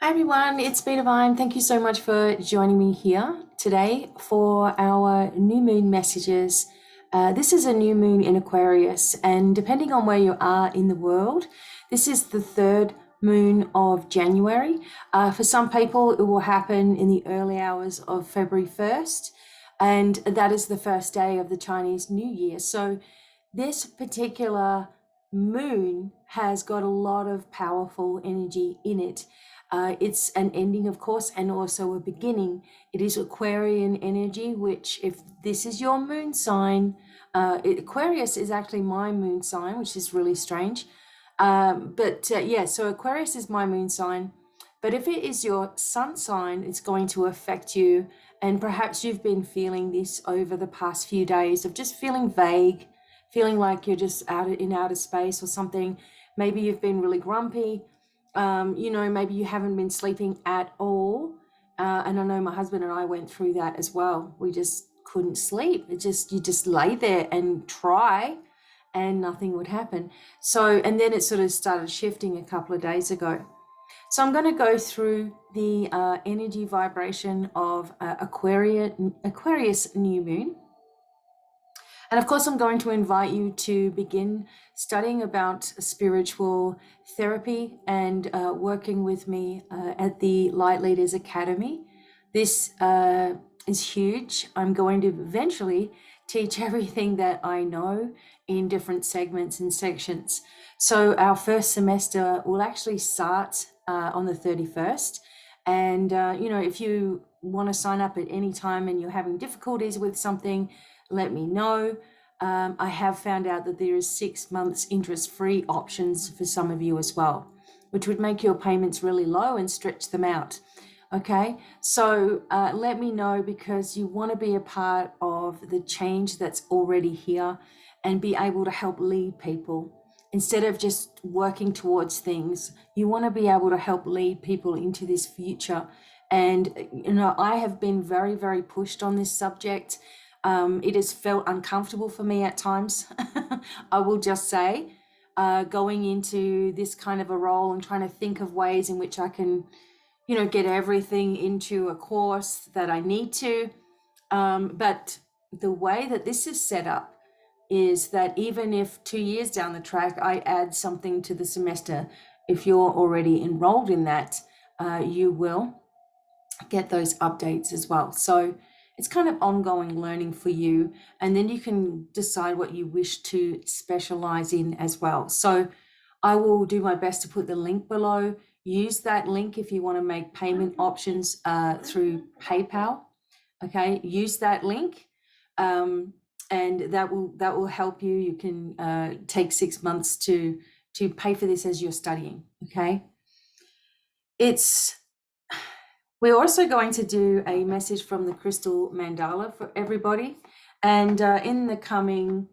Hi everyone, it's BDevine. Thank you so much for joining me here today for our new moon messages. This is a new moon in Aquarius, and depending on where you are in the world, this is the third moon of January. For some people, it will happen in the early hours of February 1st, and that is the first day of the Chinese New Year. So, this particular moon has got a lot of powerful energy in it. It's an ending, of course, and also a beginning. It is Aquarian energy, which, if this is your moon sign, Aquarius is actually my moon sign, which is really strange. Yeah, so Aquarius is my moon sign. But if it is your sun sign, it's going to affect you. And perhaps you've been feeling this over the past few days of just feeling vague, feeling like you're just in outer space or something. Maybe you've been really grumpy. Maybe you haven't been sleeping at all. And I know my husband and I went through that as well. We just couldn't sleep. You just lay there and try and nothing would happen. And then it sort of started shifting a couple of days ago. So I'm going to go through the energy vibration of Aquarius new moon. And of course, I'm going to invite you to begin studying about spiritual therapy and working with me at the Light Leaders Academy. This is huge. I'm going to eventually teach everything that I know in different segments and sections. So our first semester will actually start on the 31st. And, if you want to sign up at any time and you're having difficulties with something, let me know. I have found out that there is 6 months interest-free options for some of you as well, which would make your payments really low and stretch them out. Okay, so let me know, because you want to be a part of the change that's already here and be able to help lead people. Instead of just working towards things, you want to be able to help lead people into this future. And, I have been very, very pushed on this subject. It has felt uncomfortable for me at times, I will just say, going into this kind of a role and trying to think of ways in which I can, get everything into a course that I need to. But the way that this is set up is that even if 2 years down the track I add something to the semester, if you're already enrolled in that, you will get those updates as well. So it's kind of ongoing learning for you, and then you can decide what you wish to specialize in as well. So I will do my best to put the link below. Use that link if you want to make payment options through PayPal. Okay, use that link, and that will help you. You can take 6 months to pay for this as you're studying. Okay, we're also going to do a message from the crystal mandala for everybody, and in the coming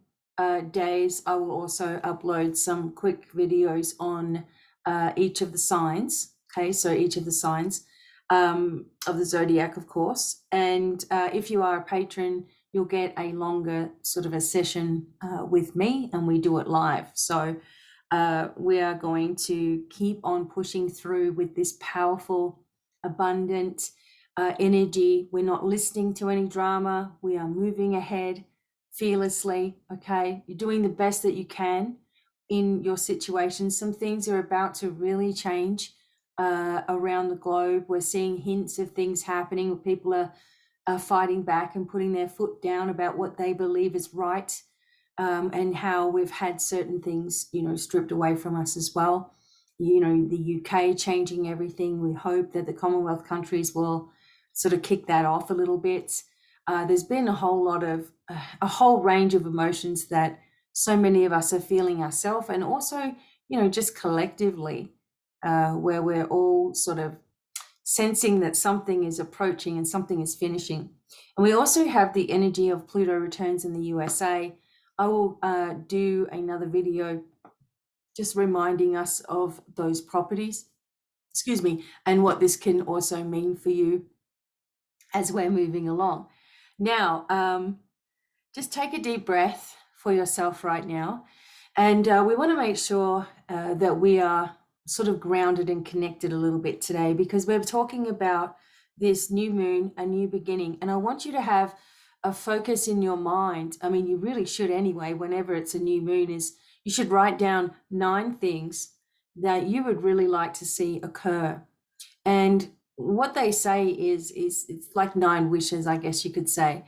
days I will also upload some quick videos on each of the signs. Okay, so each of the signs of the zodiac, of course, and if you are a patron, you'll get a longer sort of a session with me, and we do it live. So we are going to keep on pushing through with this powerful, abundant energy. We're not listening to any drama. We are moving ahead fearlessly. Okay, you're doing the best that you can in your situation. Some things are about to really change around the globe. We're seeing hints of things happening where people are fighting back and putting their foot down about what they believe is right, and how we've had certain things, stripped away from us as well. The UK changing everything. We hope that the Commonwealth countries will sort of kick that off a little bit. There's been a whole range of emotions that so many of us are feeling ourselves, and also, just collectively, where we're all sort of sensing that something is approaching and something is finishing. And we also have the energy of Pluto returns in the USA. I will do another video just reminding us of those properties, and what this can also mean for you as we're moving along. Now, just take a deep breath for yourself right now. And we want to make sure that we are sort of grounded and connected a little bit today, because we're talking about this new moon, a new beginning. And I want you to have a focus in your mind. I mean, you really should anyway, whenever it's a new moon, is you should write down 9 things that you would really like to see occur. And what they say is it's like 9 wishes, I guess you could say,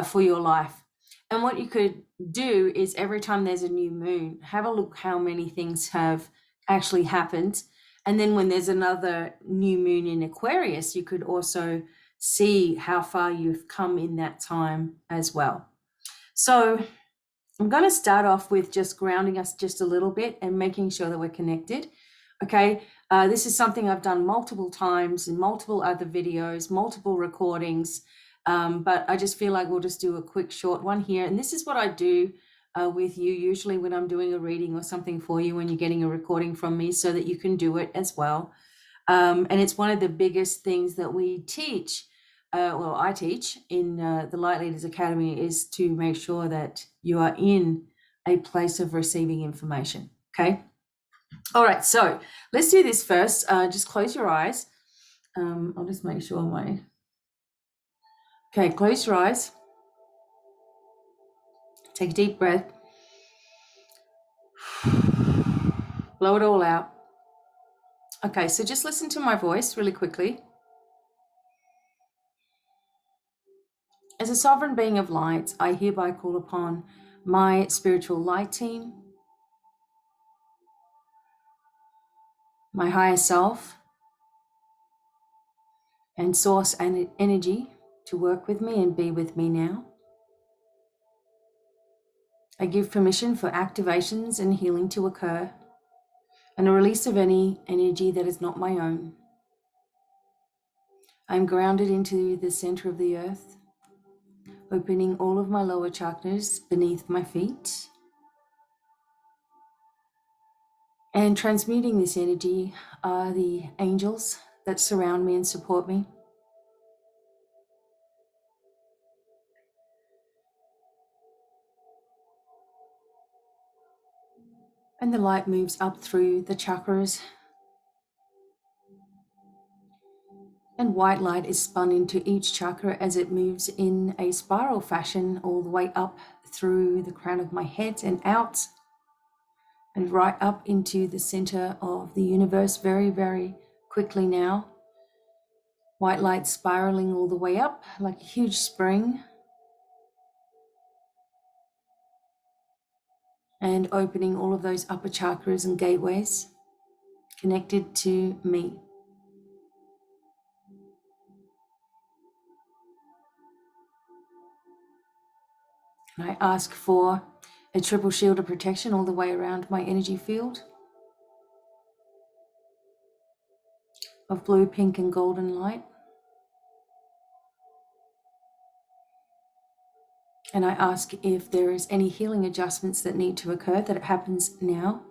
for your life. And what you could do is every time there's a new moon, have a look how many things have actually happened. And then when there's another new moon in Aquarius, you could also see how far you've come in that time as well. So I'm going to start off with just grounding us just a little bit and making sure that we're connected. Okay, this is something I've done multiple times in multiple other videos, multiple recordings, but I just feel like we'll just do a quick short one here. And this is what I do with you usually when I'm doing a reading or something for you, when you're getting a recording from me, so that you can do it as well. And it's one of the biggest things that we teach, well, I teach in the Light Leaders Academy, is to make sure that you are in a place of receiving information. Okay. All right, so let's do this first. Just close your eyes. I'll just make sure okay, close your eyes. Take a deep breath. Blow it all out. Okay, so just listen to my voice really quickly. As a sovereign being of light, I hereby call upon my spiritual light team, my higher self, and source and energy to work with me and be with me now. I give permission for activations and healing to occur, and a release of any energy that is not my own. I'm grounded into the center of the earth, opening all of my lower chakras beneath my feet, and transmuting this energy are the angels that surround me and support me. And the light moves up through the chakras, and white light is spun into each chakra as it moves in a spiral fashion all the way up through the crown of my head and out, and right up into the center of the universe very, very quickly now. White light spiraling all the way up like a huge spring, and opening all of those upper chakras and gateways connected to me. And I ask for a triple shield of protection all the way around my energy field of blue, pink, and golden light. And I ask if there is any healing adjustments that need to occur, that it happens now.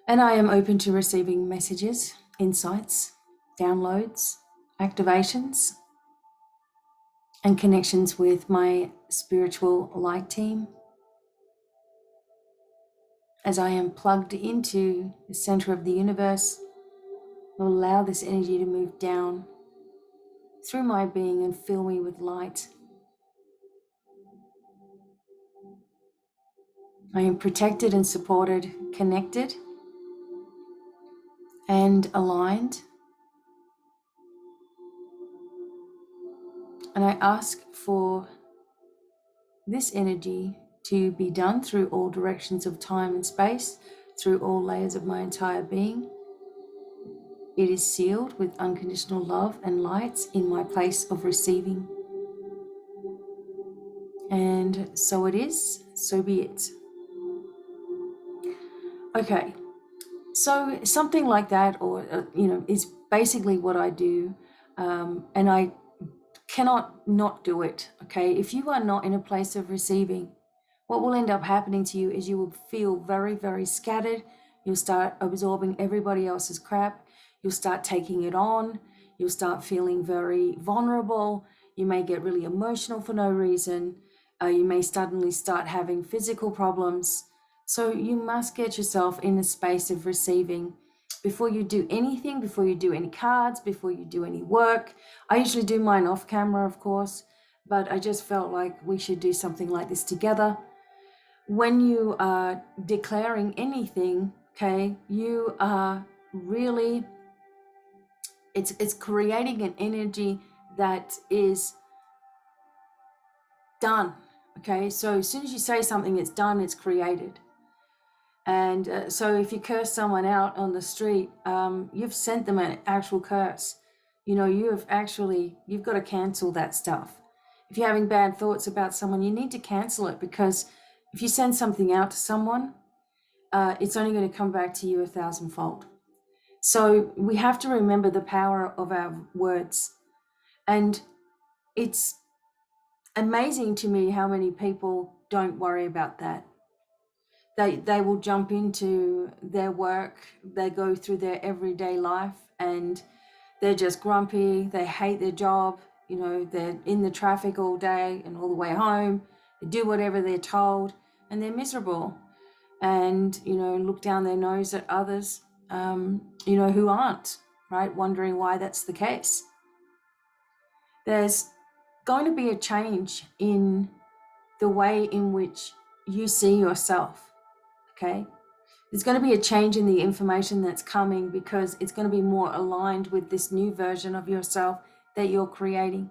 And I am open to receiving messages, insights, downloads, activations, and connections with my spiritual light team, as I am plugged into the center of the universe. Will allow this energy to move down through my being and fill me with light. I am protected and supported, connected and aligned. And I ask for this energy to be done through all directions of time and space, through all layers of my entire being. It is sealed with unconditional love and light in my place of receiving. And so it is, so be it. Okay, so something like that, or is basically what I do, and I cannot not do it. Okay, if you are not in a place of receiving, what will end up happening to you is you will feel very, very scattered. You'll start absorbing everybody else's crap. You'll start taking it on. You'll start feeling very vulnerable. You may get really emotional for no reason. You may suddenly start having physical problems. So you must get yourself in a space of receiving before you do anything, before you do any cards, before you do any work. I usually do mine off camera, of course, but I just felt like we should do something like this together. When you are declaring anything, okay, you are really, it's creating an energy that is done. Okay, so as soon as you say something, it's done, it's created. And so if you curse someone out on the street, you've sent them an actual curse. You know, you've got to cancel that stuff. If you're having bad thoughts about someone, you need to cancel it, because if you send something out to someone, it's only going to come back to you 1,000-fold. So we have to remember the power of our words. And it's amazing to me how many people don't worry about that. They will jump into their work, they go through their everyday life, and they're just grumpy, they hate their job, you know, they're in the traffic all day and all the way home, they do whatever they're told, and they're miserable, and, you know, look down their nose at others, you know, who aren't, right, wondering why that's the case. There's going to be a change in the way in which you see yourself. Okay, there's going to be a change in the information that's coming, because it's going to be more aligned with this new version of yourself that you're creating.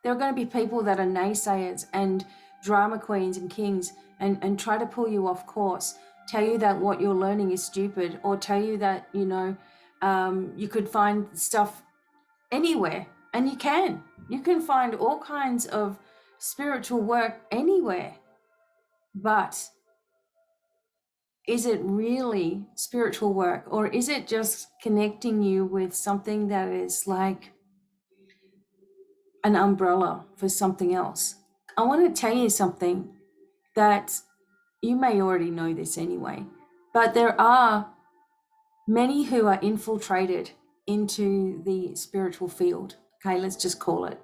There are going to be people that are naysayers and drama queens and kings, and try to pull you off course, tell you that what you're learning is stupid, or tell you that, you know, you could find stuff anywhere, and you can find all kinds of spiritual work anywhere. But is it really spiritual work, or is it just connecting you with something that is like an umbrella for something else? I want to tell you something that you may already know this anyway, but there are many who are infiltrated into the spiritual field. Okay, let's just call it.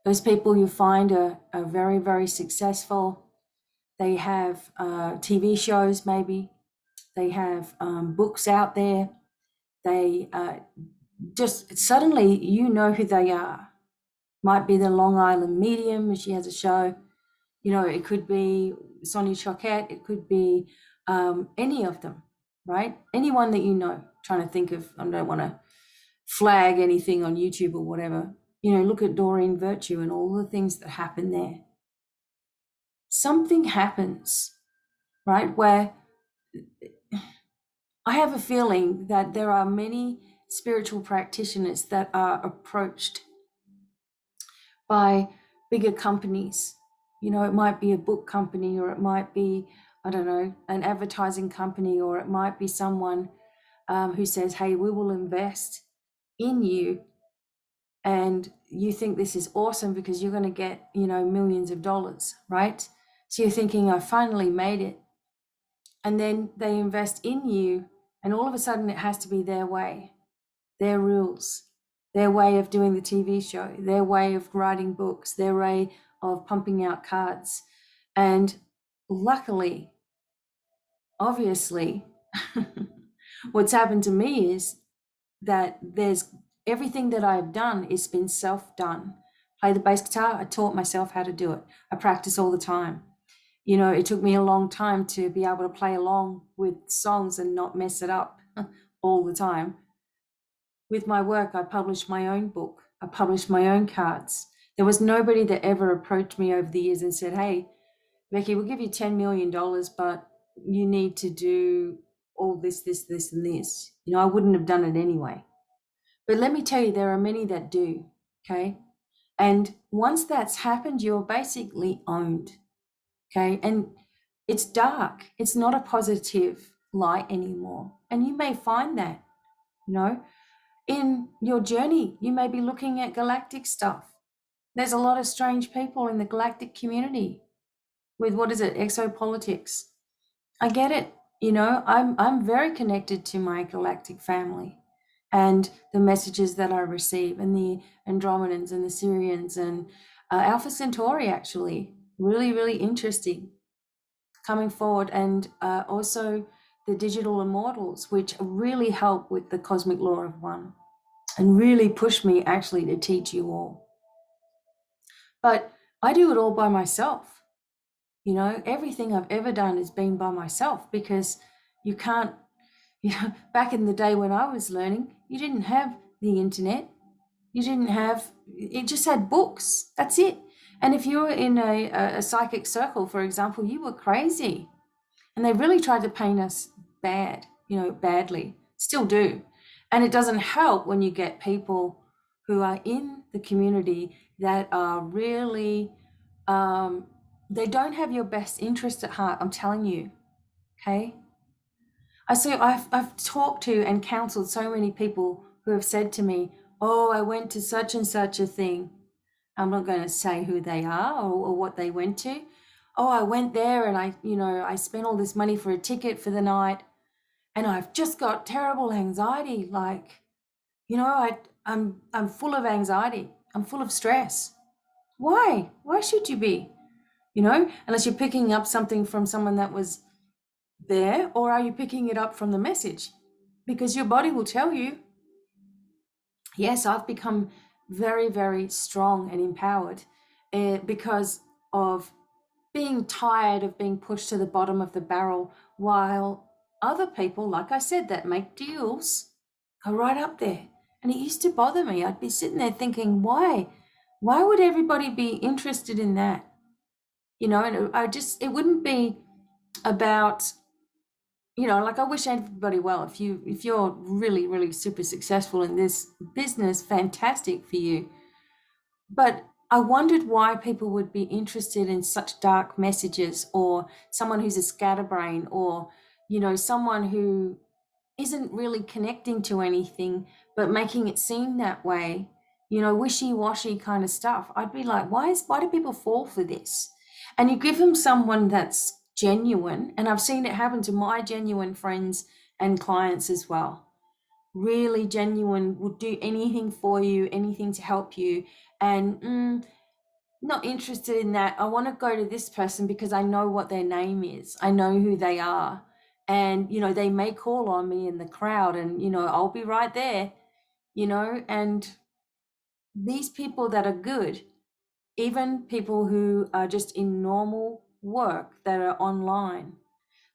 Those people you find are very, very successful. They have TV shows, maybe. They have books out there. They just suddenly you know who they are. Might be the Long Island Medium, she has a show. You know, it could be Sonia Choquette. It could be any of them, right? Anyone that you know. Trying to think of, I don't want to flag anything on YouTube or whatever. You know, look at Doreen Virtue and all the things that happen there. Something happens, right, where I have a feeling that there are many spiritual practitioners that are approached by bigger companies. You know, it might be a book company, or it might be, I don't know, an advertising company, or it might be someone who says, hey, we will invest in you, and you think this is awesome because you're going to get, you know, millions of dollars, right? So you're thinking, I finally made it. And then they invest in you, and all of a sudden it has to be their way, their rules, their way of doing the TV show, their way of writing books, their way of pumping out cards. And luckily, obviously, what's happened to me is that there's everything that I've done is been self-done. Play the bass guitar, I taught myself how to do it. I practice all the time. You know, it took me a long time to be able to play along with songs and not mess it up all the time. With my work, I published my own book. I published my own cards. There was nobody that ever approached me over the years and said, hey, Becky, we'll give you $10 million, but you need to do all this, this, and this. You know, I wouldn't have done it anyway. But let me tell you, there are many that do, okay? And once that's happened, you're basically owned, okay? And it's dark. It's not a positive light anymore. And you may find that, you know, in your journey, you may be looking at galactic stuff. There's a lot of strange people in the galactic community with, what is it, exopolitics. I get it. You know, I'm very connected to my galactic family and the messages that I receive, and the Andromedans and the Syrians and Alpha Centauri, actually. Really, really interesting. coming forward, and also the digital immortals, which really help with the cosmic law of one and really push me actually to teach you all. But I do it all by myself. You know, everything I've ever done has been by myself, because you can't, back in the day when I was learning, you didn't have the internet. You didn't have, it just had books. That's it. And if you were in a psychic circle, for example, you were crazy. And they really tried to paint us badly, still do. And it doesn't help when you get people who are in the community that are really, they don't have your best interest at heart, I'm telling you, okay? I've talked to and counseled so many people who have said to me, oh, I went to such and such a thing. I'm not going to say who they are or what they went to. Oh, I went there and I spent all this money for a ticket for the night, and I've just got terrible anxiety. Like, I'm full of anxiety. I'm full of stress. Why? Why should you be? Unless you're picking up something from someone that was there, or are you picking it up from the message? Because your body will tell you. Yes, I've become very, very strong and empowered because of being tired of being pushed to the bottom of the barrel, while other people, like I said, that make deals, go right up there. And it used to bother me. I'd be sitting there thinking, why? Why would everybody be interested in that? And it wouldn't be about, like, I wish everybody well. If you're really, really super successful in this business, fantastic for you. But I wondered why people would be interested in such dark messages, or someone who's a scatterbrain, or, someone who isn't really connecting to anything, but making it seem that way, wishy-washy kind of stuff. I'd be like, why do people fall for this? And you give them someone that's genuine, and I've seen it happen to my genuine friends and clients as well. Really genuine, would do anything for you, anything to help you, and not interested in that. I want to go to this person because I know what their name is. I know who they are. And, they may call on me in the crowd, and, I'll be right there, and these people that are good, even people who are just in normal work that are online,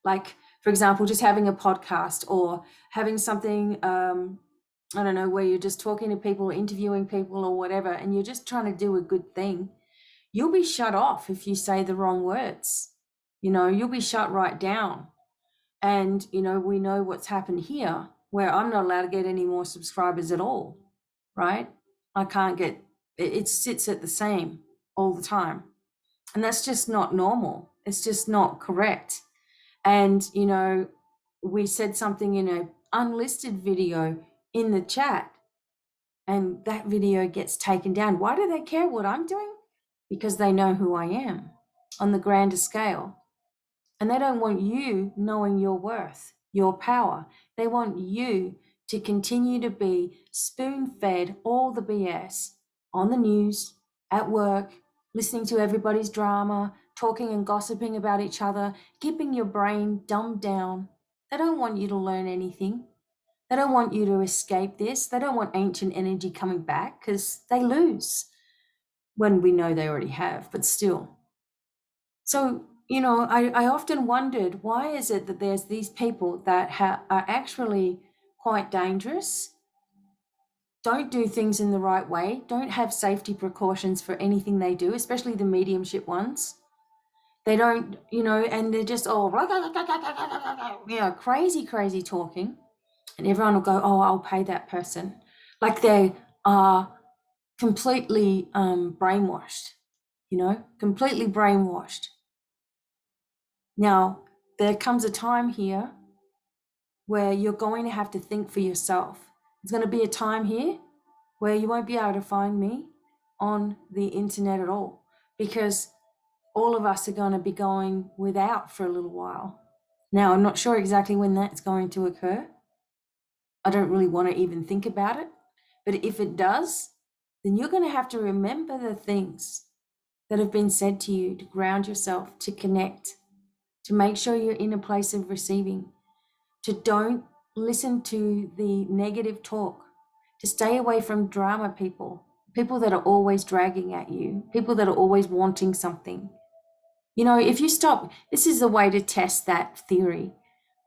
like, for example, just having a podcast or having something, I don't know, where you're just talking to people, interviewing people or whatever, and you're just trying to do a good thing, you'll be shut off if you say the wrong words. You'll be shut right down. And, we know what's happened here, where I'm not allowed to get any more subscribers at all, right? I can't get, it sits at the same all the time. And that's just not normal. It's just not correct. And, we said something in an unlisted video in the chat, and that video gets taken down. Why do they care what I'm doing? Because they know who I am on the grander scale. And they don't want you knowing your worth, your power. They want you to continue to be spoon-fed all the BS on the news, at work, listening to everybody's drama, talking and gossiping about each other, keeping your brain dumbed down. They don't want you to learn anything. They don't want you to escape this. They don't want ancient energy coming back, because they lose when we know they already have, but still. So, I often wondered, why is it that there's these people that are actually quite dangerous, don't do things in the right way, don't have safety precautions for anything they do, especially the mediumship ones. They don't, and they're just all, crazy, crazy talking. And everyone will go, oh, I'll pay that person. Like they are completely brainwashed, completely brainwashed. Now, there comes a time here where you're going to have to think for yourself. There's going to be a time here where you won't be able to find me on the internet at all, because all of us are going to be going without for a little while. Now, I'm not sure exactly when that's going to occur. I don't really want to even think about it. But if it does, then you're going to have to remember the things that have been said to you, to ground yourself, to connect. to make sure you're in a place of receiving, to don't listen to the negative talk, to stay away from drama people, people that are always dragging at you, people that are always wanting something. You know, if you stop, this is the way to test that theory,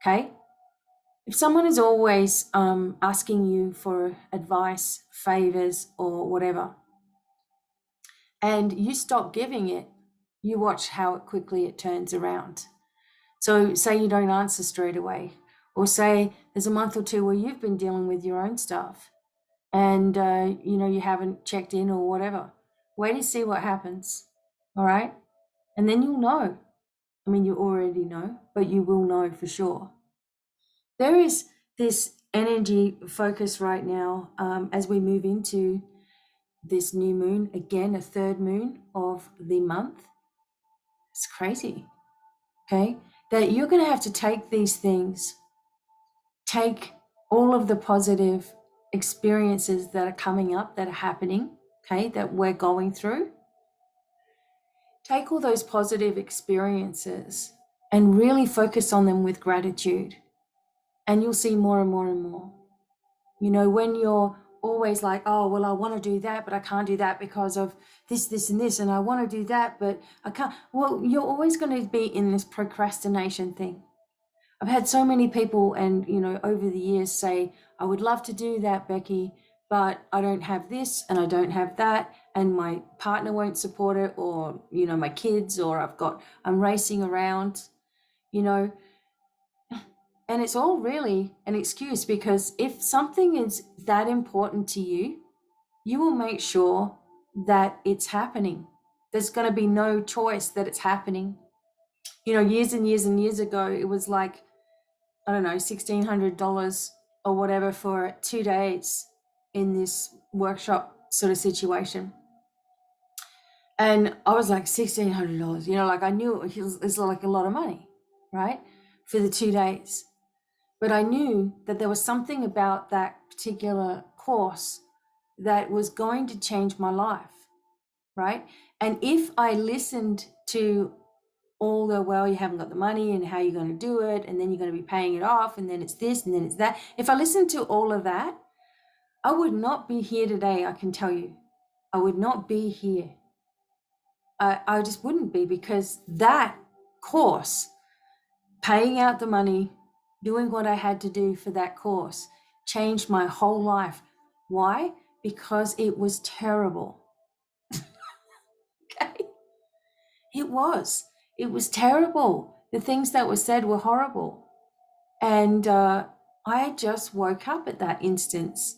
okay? If someone is always asking you for advice, favors, or whatever, and you stop giving it, you watch how quickly it turns around. So say you don't answer straight away, or say there's a month or two where you've been dealing with your own stuff and you haven't checked in or whatever. Wait to see what happens. All right. And then you'll know. I mean, you already know, but you will know for sure. There is this energy focus right now as we move into this new moon, again, a third moon of the month. It's crazy. Okay. That you're going to have to take these things, take all of the positive experiences that are coming up, that are happening, okay, that we're going through. Take all those positive experiences and really focus on them with gratitude. And you'll see more and more and more. You know, when you're always like, oh, well, I want to do that, but I can't do that because of this, and this, and I want to do that, but I can't. Well, you're always going to be in this procrastination thing. I've had so many people and, over the years say, I would love to do that, Becky, but I don't have this and I don't have that, and my partner won't support it, or, my kids, or I'm racing around, and it's all really an excuse, because if something is that important to you, you will make sure that it's happening. There's going to be no choice that it's happening. Years and years and years ago, it was like, I don't know, $1,600 or whatever for 2 days in this workshop sort of situation. And I was like, $1,600, like I knew it was like a lot of money, right? For the 2 days. But I knew that there was something about that particular course that was going to change my life, right? And if I listened to all the, well, you haven't got the money and how you're going to do it, and then you're going to be paying it off, and then it's this and then it's that. If I listened to all of that, I would not be here today, I can tell you. I would not be here. I just wouldn't be, because that course, paying out the money, doing what I had to do for that course, changed my whole life. Why? Because it was terrible. Okay? It was terrible. The things that were said were horrible. And I just woke up at that instance.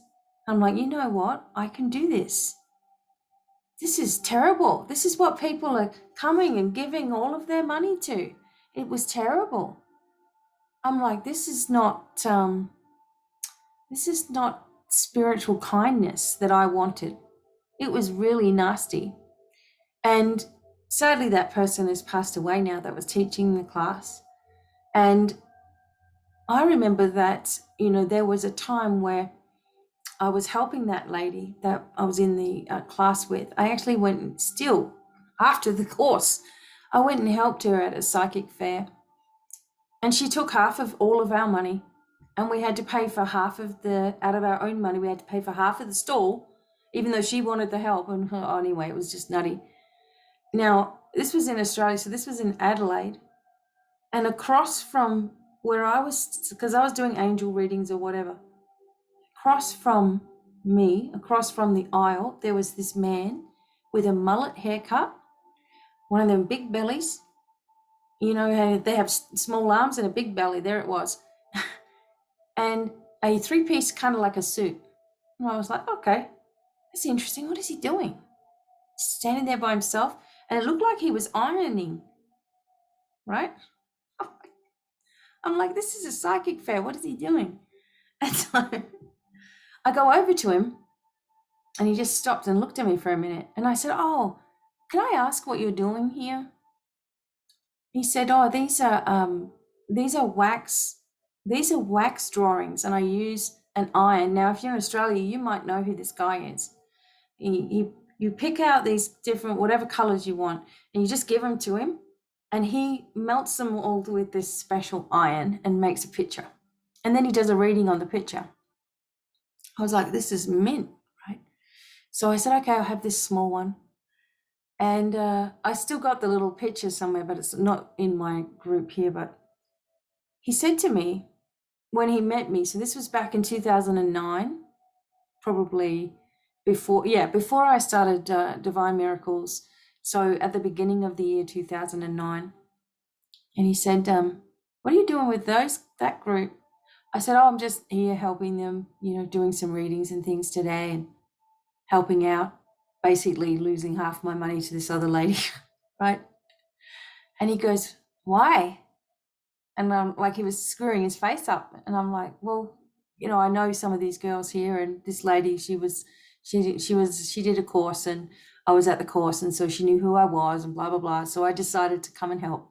I'm like, you know what? I can do this. This is terrible. This is what people are coming and giving all of their money to. It was terrible. I'm like, this is not spiritual kindness that I wanted. It was really nasty. And sadly, that person has passed away now that was teaching the class. And I remember that, there was a time where I was helping that lady that I was in the class with. I actually went and still, after the course, I went and helped her at a psychic fair. And she took half of all of our money, and we had to pay for half of out of our own money, we had to pay for half of the stall, even though she wanted the help. And anyway, it was just nutty. Now, this was in Australia, so this was in Adelaide. And across from where I was, because I was doing angel readings or whatever, across from me, across from the aisle, there was this man with a mullet haircut, one of them big bellies. They have small arms and a big belly. There it was. And a 3-piece, kind of like a suit. And I was like, okay, that's interesting. What is he doing? Standing there by himself. And it looked like he was ironing, right? I'm like, this is a psychic fair. What is he doing? And so I go over to him, and he just stopped and looked at me for a minute. And I said, oh, can I ask what you're doing here? He said, oh, these are wax drawings, and I use an iron. Now, if you're in Australia, you might know who this guy is. You pick out these different, whatever colors you want, and you just give them to him, and he melts them all with this special iron and makes a picture. And then he does a reading on the picture. I was like, this is mint, right? So I said, okay, I'll have this small one. And I still got the little picture somewhere, but it's not in my group here. But he said to me when he met me, so this was back in 2009, probably before I started Divine Miracles. So at the beginning of the year 2009. And he said, what are you doing with that group? I said, oh, I'm just here helping them, doing some readings and things today and helping out, basically losing half my money to this other lady, right? And he goes, why? And like he was screwing his face up. And I'm like, well, I know some of these girls here, and this lady, she did a course, and I was at the course, and so she knew who I was and blah, blah, blah. So I decided to come and help.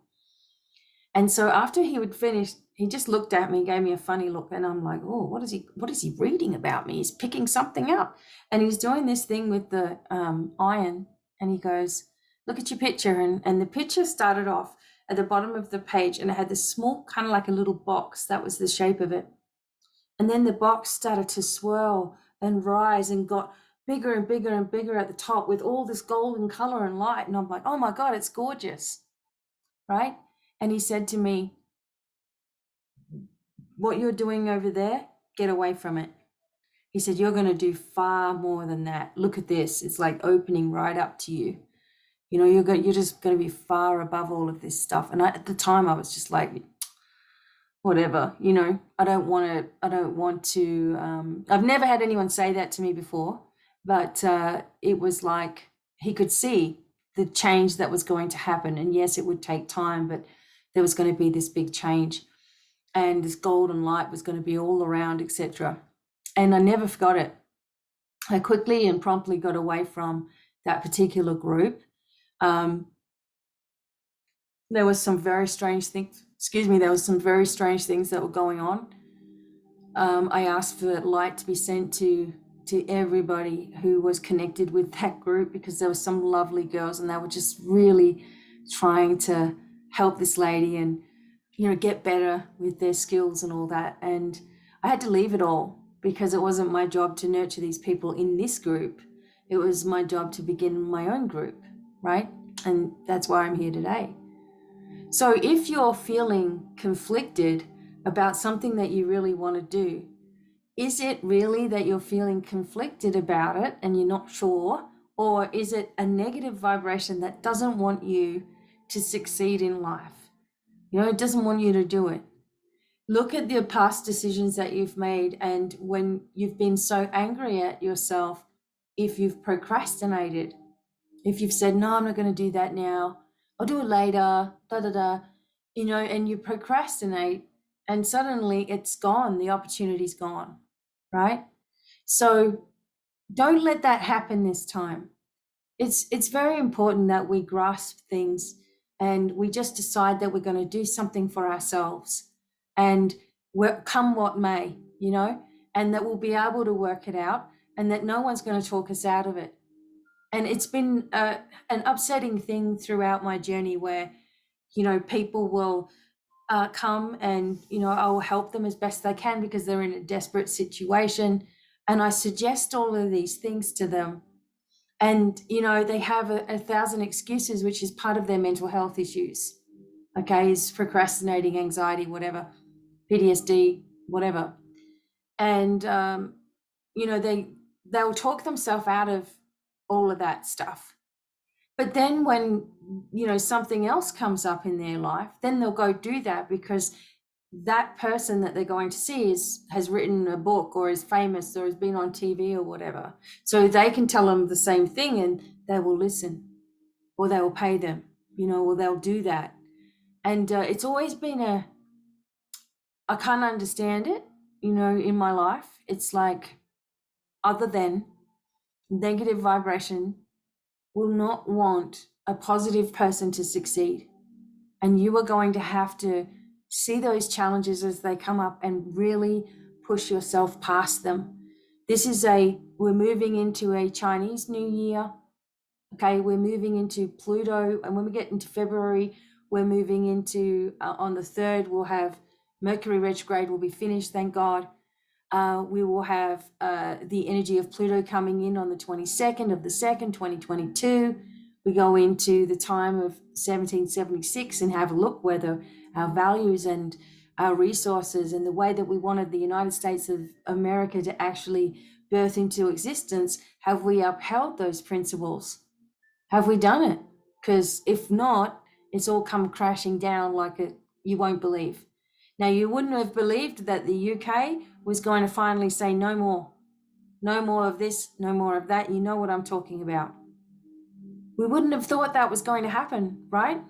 And so after he would finish, he just looked at me, gave me a funny look, and I'm like, oh, what is he reading about me? He's picking something up. And he's doing this thing with the iron, and he goes, look at your picture. And the picture started off at the bottom of the page, and it had this small, kind of like a little box. That was the shape of it. And then the box started to swirl and rise and got bigger and bigger and bigger at the top with all this golden color and light. And I'm like, oh my God, it's gorgeous, right? And he said to me, what you're doing over there, get away from it. He said, you're going to do far more than that. Look at this. It's like opening right up to you. You're just going to be far above all of this stuff. And at the time I was just like, whatever, I don't want to, I've never had anyone say that to me before, but it was like he could see the change that was going to happen. And yes, it would take time, but there was going to be this big change, and this golden light was going to be all around, etc. And I never forgot it. I quickly and promptly got away from that particular group. There was some very strange things. There was some very strange things that were going on. I asked for light to be sent to everybody who was connected with that group, because there were some lovely girls, and they were just really trying to help this lady and get better with their skills and all that. And I had to leave it all, because it wasn't my job to nurture these people in this group. It was my job to begin my own group, right? And that's why I'm here today. So if you're feeling conflicted about something that you really want to do, is it really that you're feeling conflicted about it and you're not sure? Or is it a negative vibration that doesn't want you to succeed in life? It doesn't want you to do it. Look at the past decisions that you've made, and when you've been so angry at yourself, if you've procrastinated, if you've said, no, I'm not going to do that now, I'll do it later, and you procrastinate, and suddenly it's gone, the opportunity's gone, right? So don't let that happen this time. It's very important that we grasp things and we just decide that we're going to do something for ourselves, and come what may, and that we'll be able to work it out, and that no one's going to talk us out of it. And it's been an upsetting thing throughout my journey where, people will come and, I'll help them as best they can because they're in a desperate situation. And I suggest all of these things to them. And, they have a thousand excuses, which is part of their mental health issues. Okay, is procrastinating, anxiety, whatever, PTSD, whatever. And, they'll talk themselves out of all of that stuff. But then when, something else comes up in their life, then they'll go do that because that person that they're going to see has written a book or is famous or has been on TV or whatever. So they can tell them the same thing and they will listen, or they will pay them, or they'll do that. And it's always been I can't understand it, in my life. It's like, other than negative vibration will not want a positive person to succeed. And you are going to have to see those challenges as they come up and really push yourself past them. We're moving into a Chinese New Year. Okay, we're moving into Pluto. And when we get into February, we're moving into, on the 3rd, we'll have Mercury retrograde will be finished, thank God. We will have the energy of Pluto coming in on the 22nd of the 2nd, 2022. We go into the time of 1776 and have a look whether our values and our resources and the way that we wanted the United States of America to actually birth into existence, have we upheld those principles? Have we done it? Because if not, it's all come crashing down like you won't believe. Now, you wouldn't have believed that the UK was going to finally say no more of this, no more of that. You know what I'm talking about. We wouldn't have thought that was going to happen, right?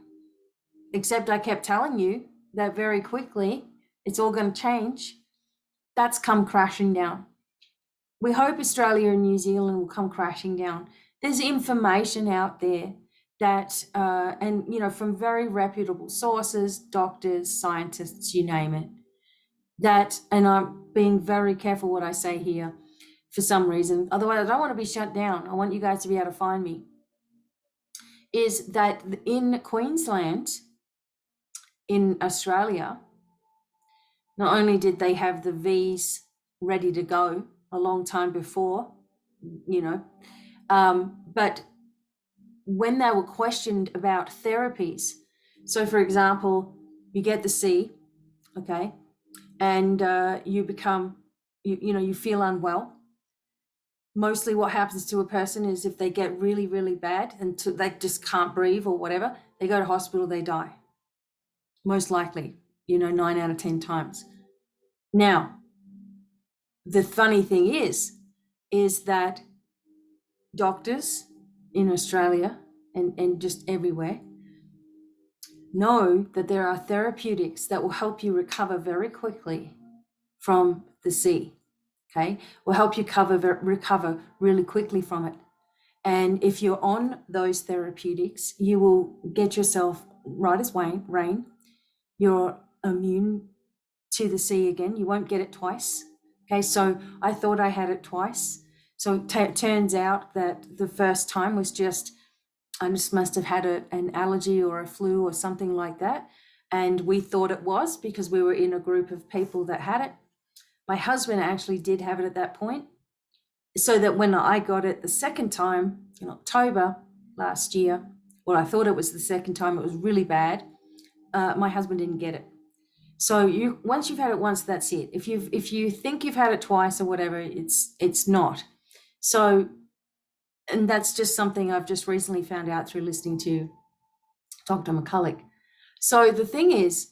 Except I kept telling you that very quickly it's all going to change. That's come crashing down. We hope Australia and New Zealand will come crashing down. There's information out there that, and from very reputable sources, doctors, scientists, you name it, that, and I'm being very careful what I say here for some reason, otherwise I don't want to be shut down. I want you guys to be able to find me, is that in Queensland, in Australia, not only did they have the V's ready to go a long time before, but when they were questioned about therapies, so for example, you get the C, okay, and you become, you feel unwell. Mostly what happens to a person is if they get really, really bad and they just can't breathe or whatever, they go to hospital, they die. Most likely, 9 out of 10 times. Now, the funny thing is that doctors in Australia and just everywhere know that there are therapeutics that will help you recover very quickly from the C, okay? Will help you recover really quickly from it. And if you're on those therapeutics, you will get yourself right as rain. You're immune to the C again. You won't get it twice. Okay, so I thought I had it twice. So it turns out that the first time was I just must have had an allergy or a flu or something like that. And we thought it was because we were in a group of people that had it. My husband actually did have it at that point. So that when I got it the second time in October last year, well, I thought it was the second time, it was really bad. My husband didn't get it. So once you've had it once, that's it. If you think you've had it twice or whatever, it's not. So, and that's just something I've just recently found out through listening to Dr. McCulloch. So the thing is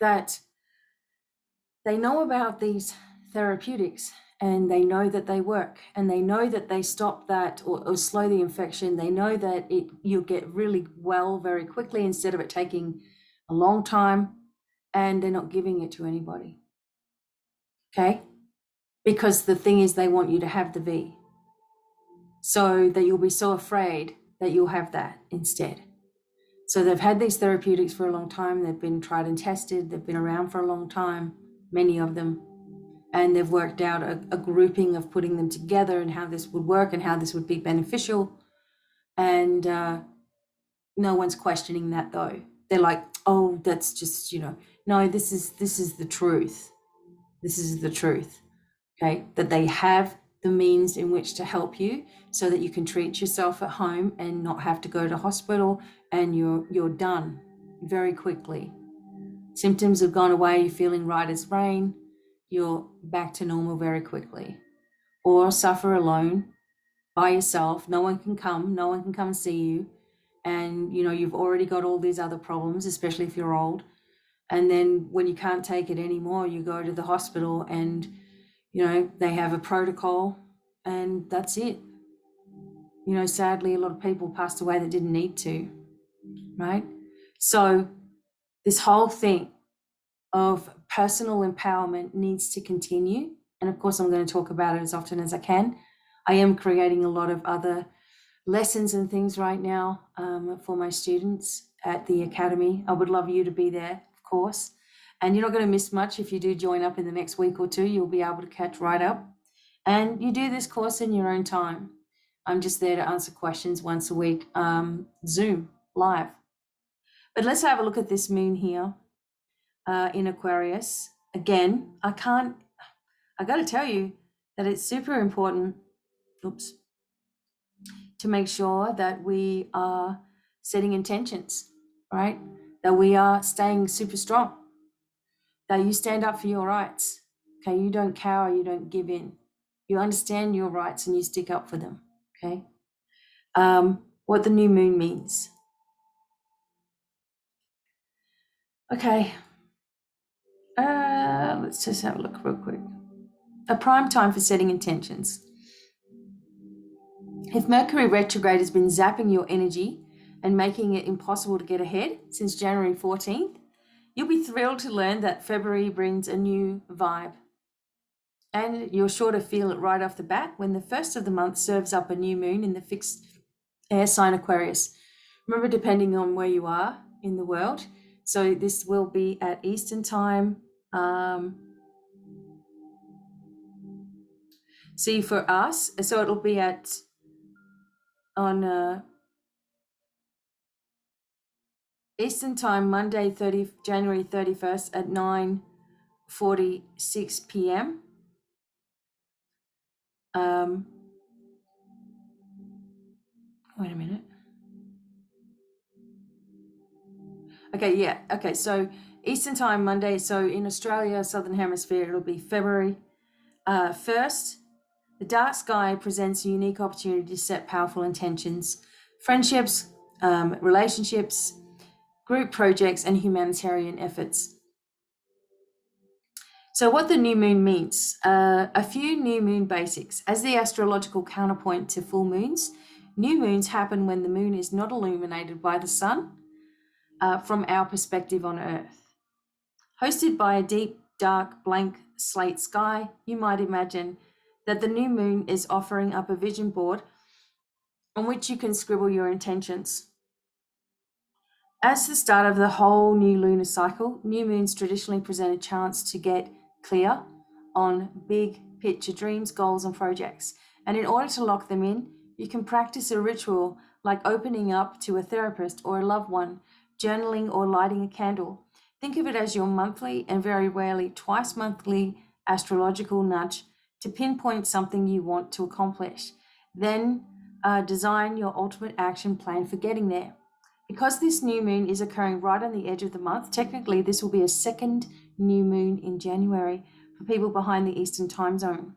that they know about these therapeutics and they know that they work and they know that they stop that or slow the infection. They know that you'll get really well very quickly instead of it taking a long time, and they're not giving it to anybody. Okay? Because the thing is they want you to have the V, so that you'll be so afraid that you'll have that instead. So they've had these therapeutics for a long time. They've been tried and tested. They've been around for a long time, many of them. And they've worked out a grouping of putting them together and how this would work and how this would be beneficial. And no one's questioning that though. They're like, oh, that's just, no, this is the truth. This is the truth, okay? That they have the means in which to help you so that you can treat yourself at home and not have to go to hospital, and you're done very quickly. Symptoms have gone away, you're feeling right as rain, you're back to normal very quickly. Or suffer alone by yourself, no one can come and see you, and you've already got all these other problems, especially if you're old. And then when you can't take it anymore, you go to the hospital and they have a protocol and that's it. Sadly, a lot of people passed away that didn't need to, right? So this whole thing of personal empowerment needs to continue. And of course, I'm going to talk about it as often as I can. I am creating a lot of other lessons and things right now for my students at the Academy. I would love you to be there, of course. And you're not going to miss much if you do join up in the next week or two. You'll be able to catch right up. And you do this course in your own time. I'm just there to answer questions once a week, Zoom, live. But let's have a look at this moon here in Aquarius. Again, I got to tell you that it's super important, to make sure that we are setting intentions, right? That we are staying super strong, that you stand up for your rights, okay? You don't cower, you don't give in. You understand your rights and you stick up for them, okay? What the new moon means. Okay, let's just have a look real quick. A prime time for setting intentions. If Mercury retrograde has been zapping your energy and making it impossible to get ahead since January 14th, you'll be thrilled to learn that February brings a new vibe. And you're sure to feel it right off the bat when the first of the month serves up a new moon in the fixed air sign Aquarius. Remember, depending on where you are in the world, so this will be at Eastern time. See, for us, so it'll be on Eastern time, Monday, January 31st at 9:46 p.m. Wait a minute. Okay, yeah. Okay, so Eastern time, Monday. So in Australia, Southern Hemisphere, it'll be February 1st. The dark sky presents a unique opportunity to set powerful intentions, friendships, relationships, group projects, and humanitarian efforts. So what the new moon means, a few new moon basics. As the astrological counterpoint to full moons, new moons happen when the moon is not illuminated by the sun from our perspective on Earth. Hosted by a deep, dark, blank slate sky, you might imagine that the new moon is offering up a vision board on which you can scribble your intentions. As the start of the whole new lunar cycle, new moons traditionally present a chance to get clear on big picture dreams, goals, and projects. And in order to lock them in, you can practice a ritual like opening up to a therapist or a loved one, journaling, or lighting a candle. Think of it as your monthly and very rarely twice monthly astrological nudge to pinpoint something you want to accomplish. Then design your ultimate action plan for getting there. Because this new moon is occurring right on the edge of the month, technically this will be a second new moon in January for people behind the Eastern time zone.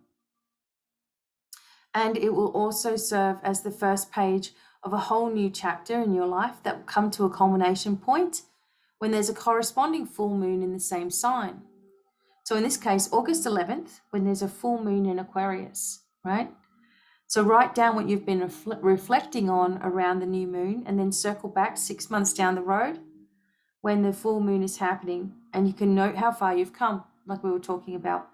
And it will also serve as the first page of a whole new chapter in your life that will come to a culmination point when there's a corresponding full moon in the same sign. So in this case, August 11th, when there's a full moon in Aquarius, right? So write down what you've been reflecting on around the new moon and then circle back 6 months down the road when the full moon is happening, and you can note how far you've come, like we were talking about.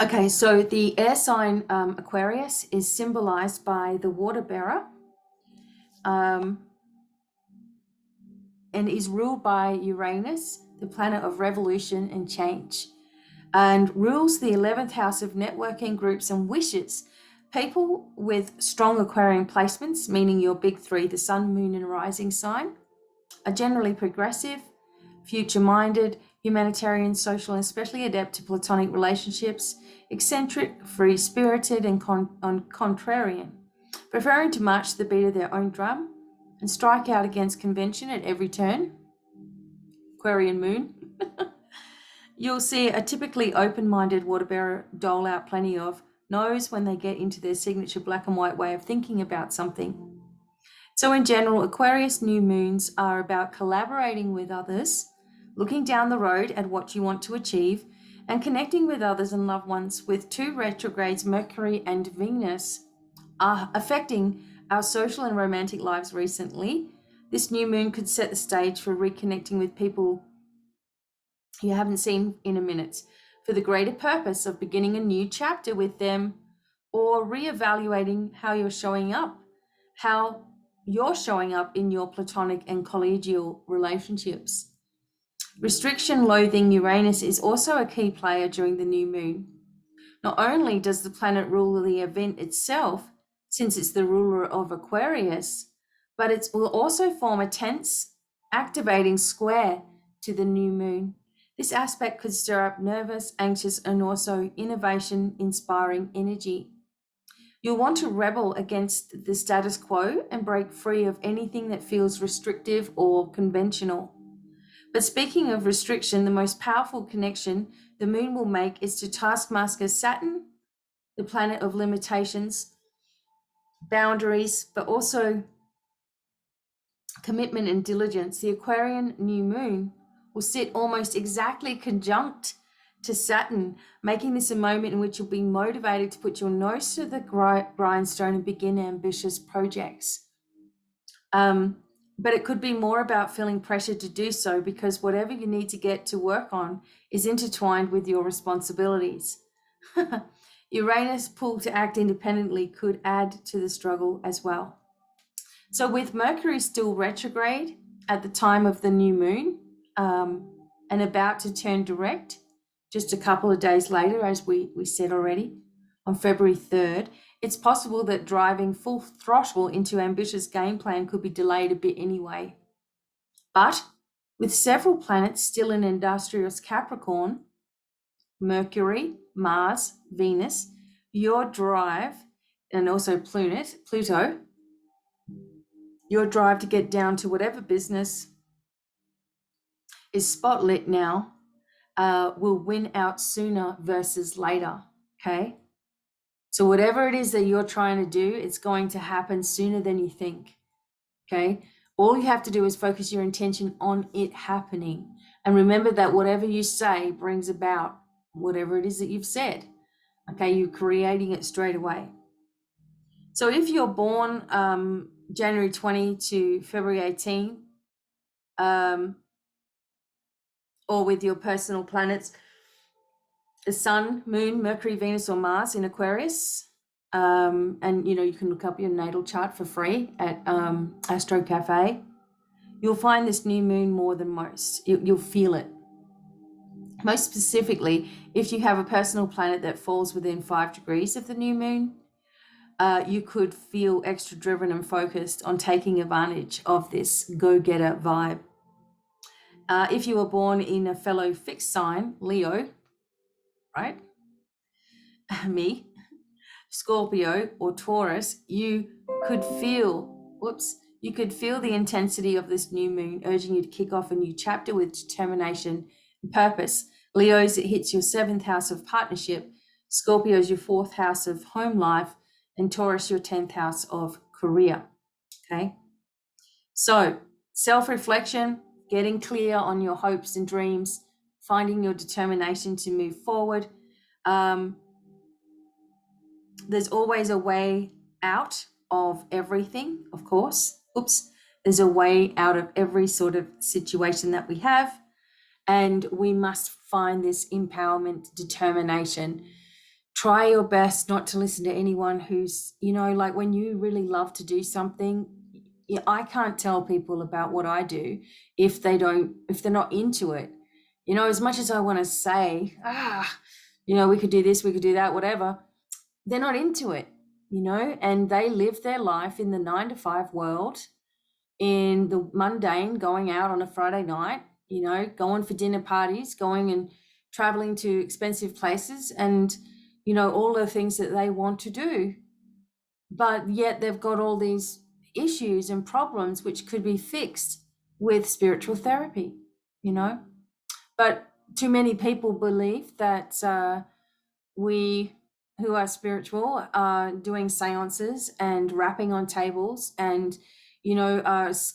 Okay, so the air sign Aquarius is symbolized by the water bearer and is ruled by Uranus, the planet of revolution and change, and rules the 11th house of networking, groups, and wishes. People with strong Aquarian placements, meaning your big three, the sun, moon, and rising sign, are generally progressive, future-minded, humanitarian, social, and especially adept to platonic relationships, eccentric, free-spirited, and contrarian, preferring to march to the beat of their own drum and strike out against convention at every turn. Aquarian moon. You'll see a typically open-minded water bearer dole out plenty of no's when they get into their signature black and white way of thinking about something. So in general, Aquarius new moons are about collaborating with others, looking down the road at what you want to achieve, and connecting with others and loved ones. With two retrogrades, Mercury and Venus, are affecting our social and romantic lives recently. This new moon could set the stage for reconnecting with people you haven't seen in a minute, for the greater purpose of beginning a new chapter with them, or reevaluating how you're showing up in your platonic and collegial relationships. Restriction loathing Uranus is also a key player during the new moon. Not only does the planet rule the event itself, since it's the ruler of Aquarius, but it will also form a tense, activating square to the new moon. This aspect could stir up nervous, anxious, and also innovation inspiring energy. You'll want to rebel against the status quo and break free of anything that feels restrictive or conventional. But speaking of restriction, the most powerful connection the moon will make is to taskmaster Saturn, the planet of limitations, boundaries, but also commitment and diligence. The Aquarian new moon will sit almost exactly conjunct to Saturn, making this a moment in which you'll be motivated to put your nose to the grindstone and begin ambitious projects. But it could be more about feeling pressure to do so, because whatever you need to get to work on is intertwined with your responsibilities. Uranus pull to act independently could add to the struggle as well. So with Mercury still retrograde at the time of the new moon, and about to turn direct just a couple of days later, as we said already, on February 3rd, it's possible that driving full throttle into ambitious game plan could be delayed a bit anyway. But with several planets still in industrious Capricorn, Mercury, Mars, Venus, your drive, and also Pluto, your drive to get down to whatever business is spotlit now, will win out sooner versus later, okay? So whatever it is that you're trying to do, it's going to happen sooner than you think, okay? All you have to do is focus your intention on it happening. And remember that whatever you say brings about whatever it is that you've said, okay? You're creating it straight away. So if you're born January 20 to February 18, or with your personal planets, the Sun, Moon, Mercury, Venus, or Mars in Aquarius, and you can look up your natal chart for free at Astro Cafe. You'll find this new moon more than most. You'll feel it. Most specifically, if you have a personal planet that falls within 5 degrees of the new moon, you could feel extra driven and focused on taking advantage of this go-getter vibe. If you were born in a fellow fixed sign, Leo, right? Me, Scorpio, or Taurus, you could feel the intensity of this new moon, urging you to kick off a new chapter with determination and purpose. Leo's, it hits your 7th house of partnership. Scorpio's your 4th house of home life, and Taurus your 10th house of career. Okay. So self-reflection, getting clear on your hopes and dreams, finding your determination to move forward. There's always a way out of everything, of course. There's a way out of every sort of situation that we have. And we must find this empowerment, determination. Try your best not to listen to anyone who's, like when you really love to do something, I can't tell people about what I do if they're not into it. As much as I want to say, we could do this, we could do that, whatever, they're not into it, and they live their life in the 9-to-5 world, in the mundane, going out on a Friday night, going for dinner parties, going and traveling to expensive places, and, all the things that they want to do. But yet they've got all these issues and problems which could be fixed with spiritual therapy, But too many people believe that we who are spiritual are doing seances and rapping on tables and,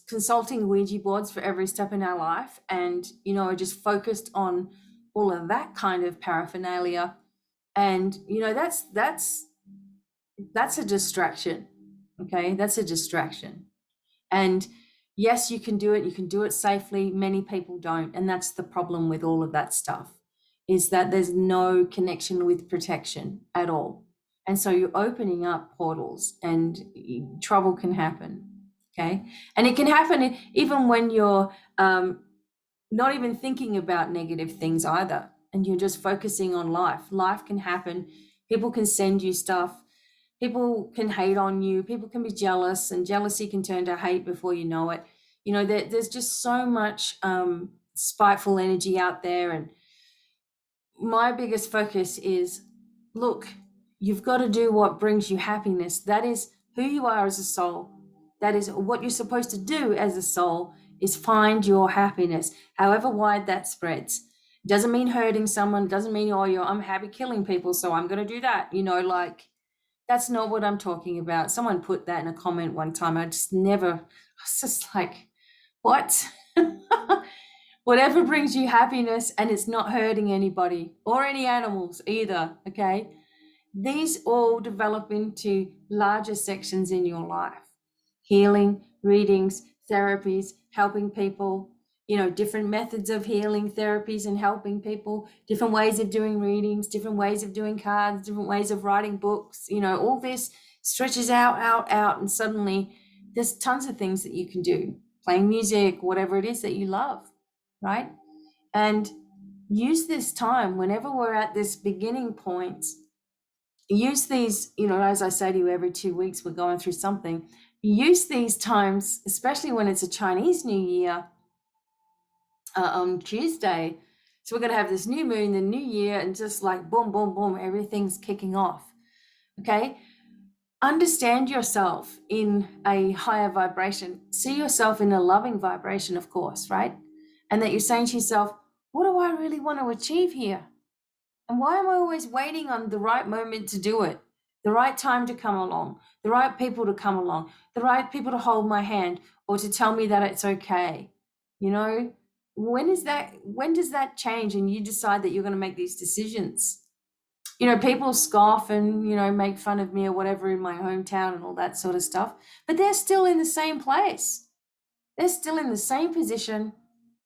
consulting Ouija boards for every step in our life, and, are just focused on all of that kind of paraphernalia. And, that's a distraction. Okay, that's a distraction. And yes, you can do it safely. Many people don't. And that's the problem with all of that stuff, is that there's no connection with protection at all. And so you're opening up portals and trouble can happen. Okay. And it can happen even when you're not even thinking about negative things either. And you're just focusing on life. Life can happen. People can send you stuff. People can hate on you. People can be jealous, and jealousy can turn to hate before you know it. You know, there's just so much spiteful energy out there. And my biggest focus is, look, you've got to do what brings you happiness. That is who you are as a soul. That is what you're supposed to do as a soul, is find your happiness, however wide that spreads. Doesn't mean hurting someone, doesn't mean, oh, I'm happy killing people, so I'm going to do that. You know, like, that's not what I'm talking about. Someone put that in a comment one time. I was just like, what? Whatever brings you happiness and it's not hurting anybody or any animals either, okay? These all develop into larger sections in your life. Healing, readings, therapies, helping people, different methods of healing, therapies, and helping people, different ways of doing readings, different ways of doing cards, different ways of writing books, all this stretches out, and suddenly there's tons of things that you can do. Playing music, whatever it is that you love, right? And use this time whenever we're at this beginning point. Use these, as I say to you, every 2 weeks we're going through something. Use these times, especially when it's a Chinese New Year on Tuesday. So we're going to have this new moon, the new year, and just like boom, boom, boom, everything's kicking off. Okay? Understand yourself in a higher vibration. See yourself in a loving vibration, of course, right? And that you're saying to yourself, what do I really want to achieve here? And why am I always waiting on the right moment to do it? The right time to come along, the right people to come along, the right people to hold my hand or to tell me that it's okay. When does that change and you decide that you're going to make these decisions? People scoff and, make fun of me or whatever in my hometown and all that sort of stuff, but they're still in the same place. They're still in the same position.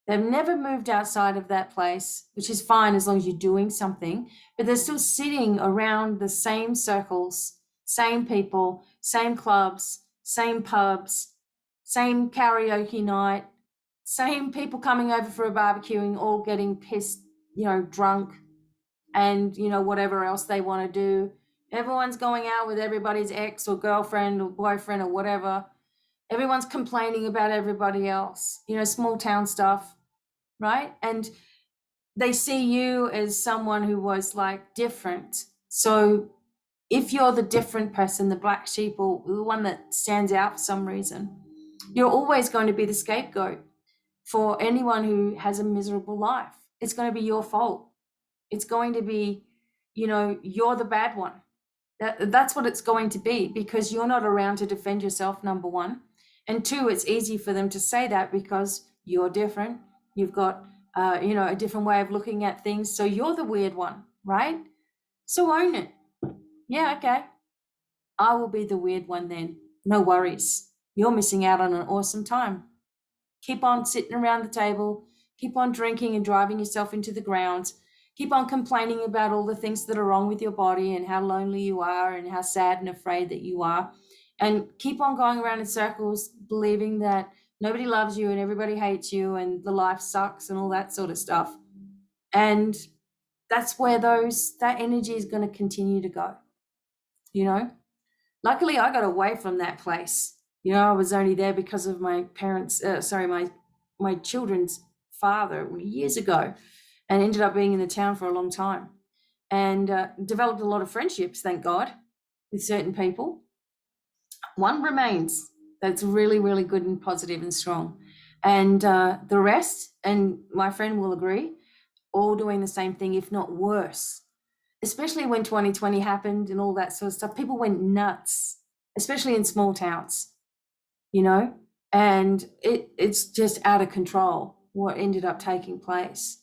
They've never moved outside of that place, which is fine as long as you're doing something, but they're still sitting around the same circles, same people, same clubs, same pubs, same karaoke night, same people coming over for a barbecuing, all getting pissed, drunk, and, whatever else they want to do. Everyone's going out with everybody's ex or girlfriend or boyfriend or whatever. Everyone's complaining about everybody else, small town stuff, right? And they see you as someone who was like different. So if you're the different person, the black sheep or the one that stands out for some reason, you're always going to be the scapegoat for anyone who has a miserable life. It's going to be your fault. It's going to be, you're the bad one. That's what it's going to be, because you're not around to defend yourself, number one. And two, it's easy for them to say that because you're different. You've got, a different way of looking at things. So you're the weird one, right? So own it. Yeah, okay. I will be the weird one then. No worries. You're missing out on an awesome time. Keep on sitting around the table. Keep on drinking and driving yourself into the ground. Keep on complaining about all the things that are wrong with your body and how lonely you are and how sad and afraid that you are. And keep on going around in circles, believing that nobody loves you and everybody hates you and the life sucks and all that sort of stuff. And that's where that energy is going to continue to go. Luckily I got away from that place. I was only there because of my parents, my children's father years ago, and ended up being in the town for a long time, and developed a lot of friendships, thank God, with certain people. One remains that's really, really good and positive and strong. And the rest, and my friend will agree, all doing the same thing, if not worse. Especially when 2020 happened and all that sort of stuff, people went nuts, especially in small towns, and it's just out of control what ended up taking place.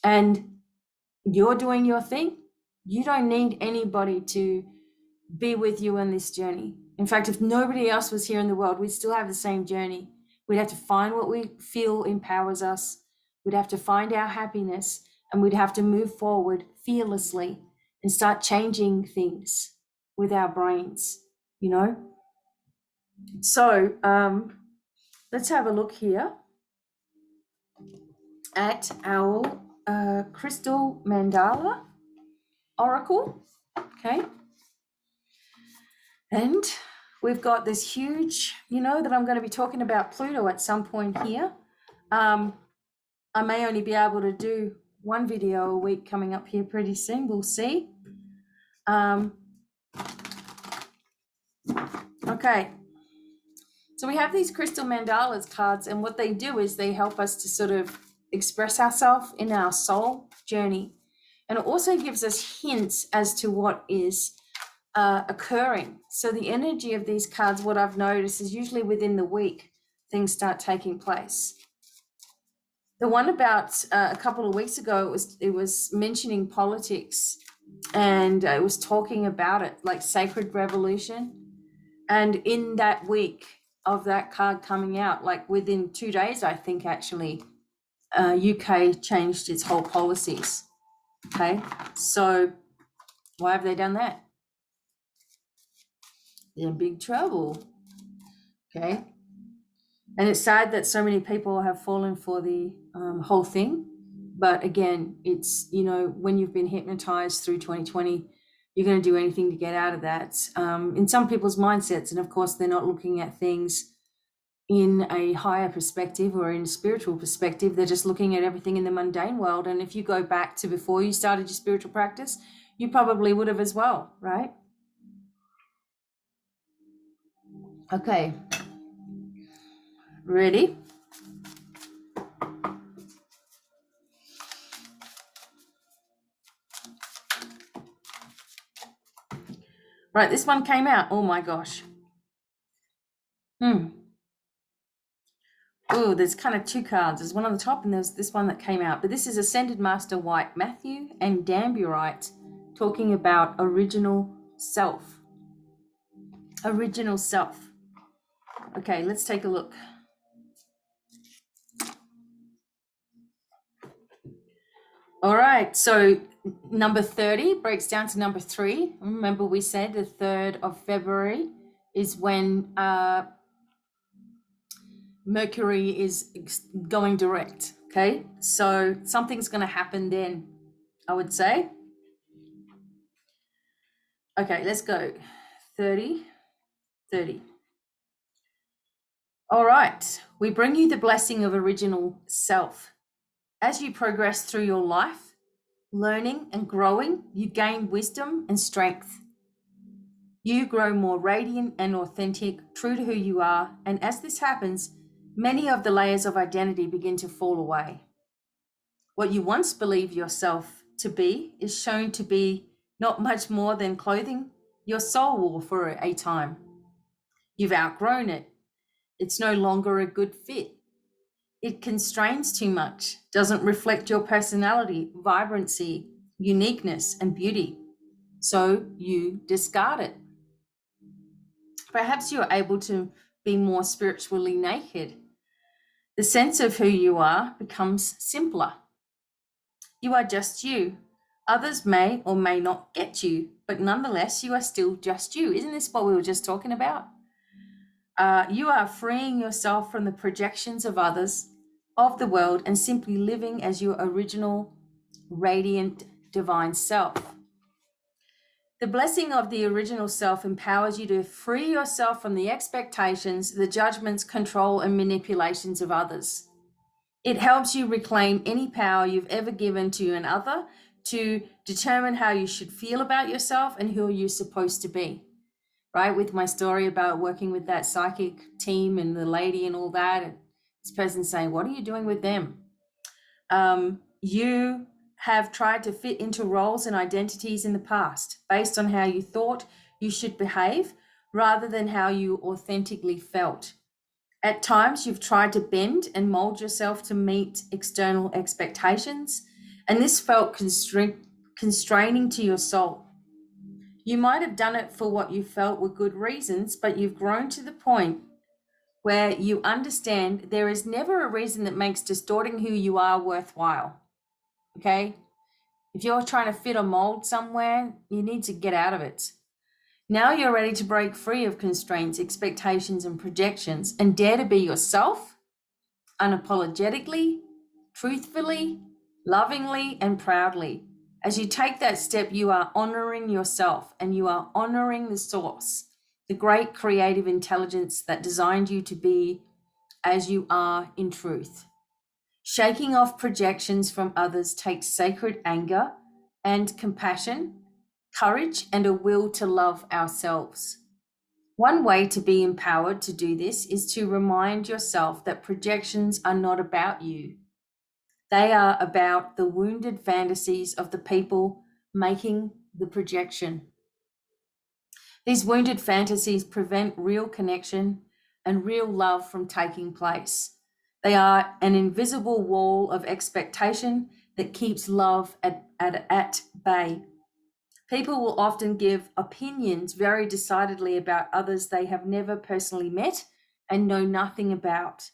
And you're doing your thing. You don't need anybody to be with you on this journey. In fact, if nobody else was here in the world, we'd still have the same journey. We'd have to find what we feel empowers us. We'd have to find our happiness, and we'd have to move forward fearlessly and start changing things with our brains, So let's have a look here at our crystal mandala oracle. Okay. And we've got this huge, that I'm going to be talking about Pluto at some point here. I may only be able to do one video a week coming up here pretty soon. We'll see. Okay. So we have these crystal mandalas cards, and what they do is they help us to sort of express ourselves in our soul journey. And it also gives us hints as to what is occurring. So the energy of these cards, what I've noticed, is usually within the week, things start taking place. The one about a couple of weeks ago, it was mentioning politics, and it was talking about it, like sacred revolution. And in that week of that card coming out, like within 2 days, I think actually, UK changed its whole policies. Okay, so why have they done that? They're in big trouble. Okay, and it's sad that so many people have fallen for the whole thing. But again, it's, when you've been hypnotized through 2020, you're going to do anything to get out of that. In some people's mindsets, and of course, they're not looking at things in a higher perspective or in a spiritual perspective. They're just looking at everything in the mundane world. And if you go back to before you started your spiritual practice, you probably would have as well, right? Okay. Ready? Right, this one came out. Oh my gosh. Oh, there's kind of two cards. There's one on the top and there's this one that came out. But this is Ascended Master White Matthew and Damburite talking about original self. Original self. Okay, let's take a look. All right, so number 30 breaks down to number 3. Remember we said the 3rd of February is when Mercury is going direct, okay? So something's going to happen then, I would say. Okay, let's go. 30. All right, we bring you the blessing of original self. As you progress through your life, learning and growing, you gain wisdom and strength. You grow more radiant and authentic, true to who you are, and as this happens, many of the layers of identity begin to fall away. What you once believed yourself to be is shown to be not much more than clothing your soul wore for a time. You've outgrown it. It's no longer a good fit. It constrains too much, doesn't reflect your personality, vibrancy, uniqueness, and beauty. So you discard it. Perhaps you're able to be more spiritually naked. The sense of who you are becomes simpler. You are just you. Others may or may not get you, but nonetheless, you are still just you. Isn't this what we were just talking about? You are freeing yourself from the projections of others, of the world, and simply living as your original, radiant, divine self. The blessing of the original self empowers you to free yourself from the expectations, the judgments, control, and manipulations of others. It helps you reclaim any power you've ever given to another to determine how you should feel about yourself and who you're supposed to be. Right? With my story about working with that psychic team and the lady and all that, and this person saying, what are you doing with them? You have tried to fit into roles and identities in the past based on how you thought you should behave rather than how you authentically felt. At times, you've tried to bend and mold yourself to meet external expectations, and this felt constraining to your soul. You might have done it for what you felt were good reasons, but you've grown to the point where you understand there is never a reason that makes distorting who you are worthwhile. Okay? If you're trying to fit a mold somewhere, you need to get out of it. Now you're ready to break free of constraints, expectations, and projections and dare to be yourself, unapologetically, truthfully, lovingly, and proudly. As you take that step, you are honoring yourself and you are honoring the source. the great creative intelligence that designed you to be as you are in truth. Shaking off projections from others takes sacred anger and compassion, courage, and a will to love ourselves. One way to be empowered to do this is to remind yourself that projections are not about you. They are about the wounded fantasies of the people making the projection. These wounded fantasies prevent real connection and real love from taking place. They are an invisible wall of expectation that keeps love at bay. People will often give opinions very decidedly about others they have never personally met and know nothing about.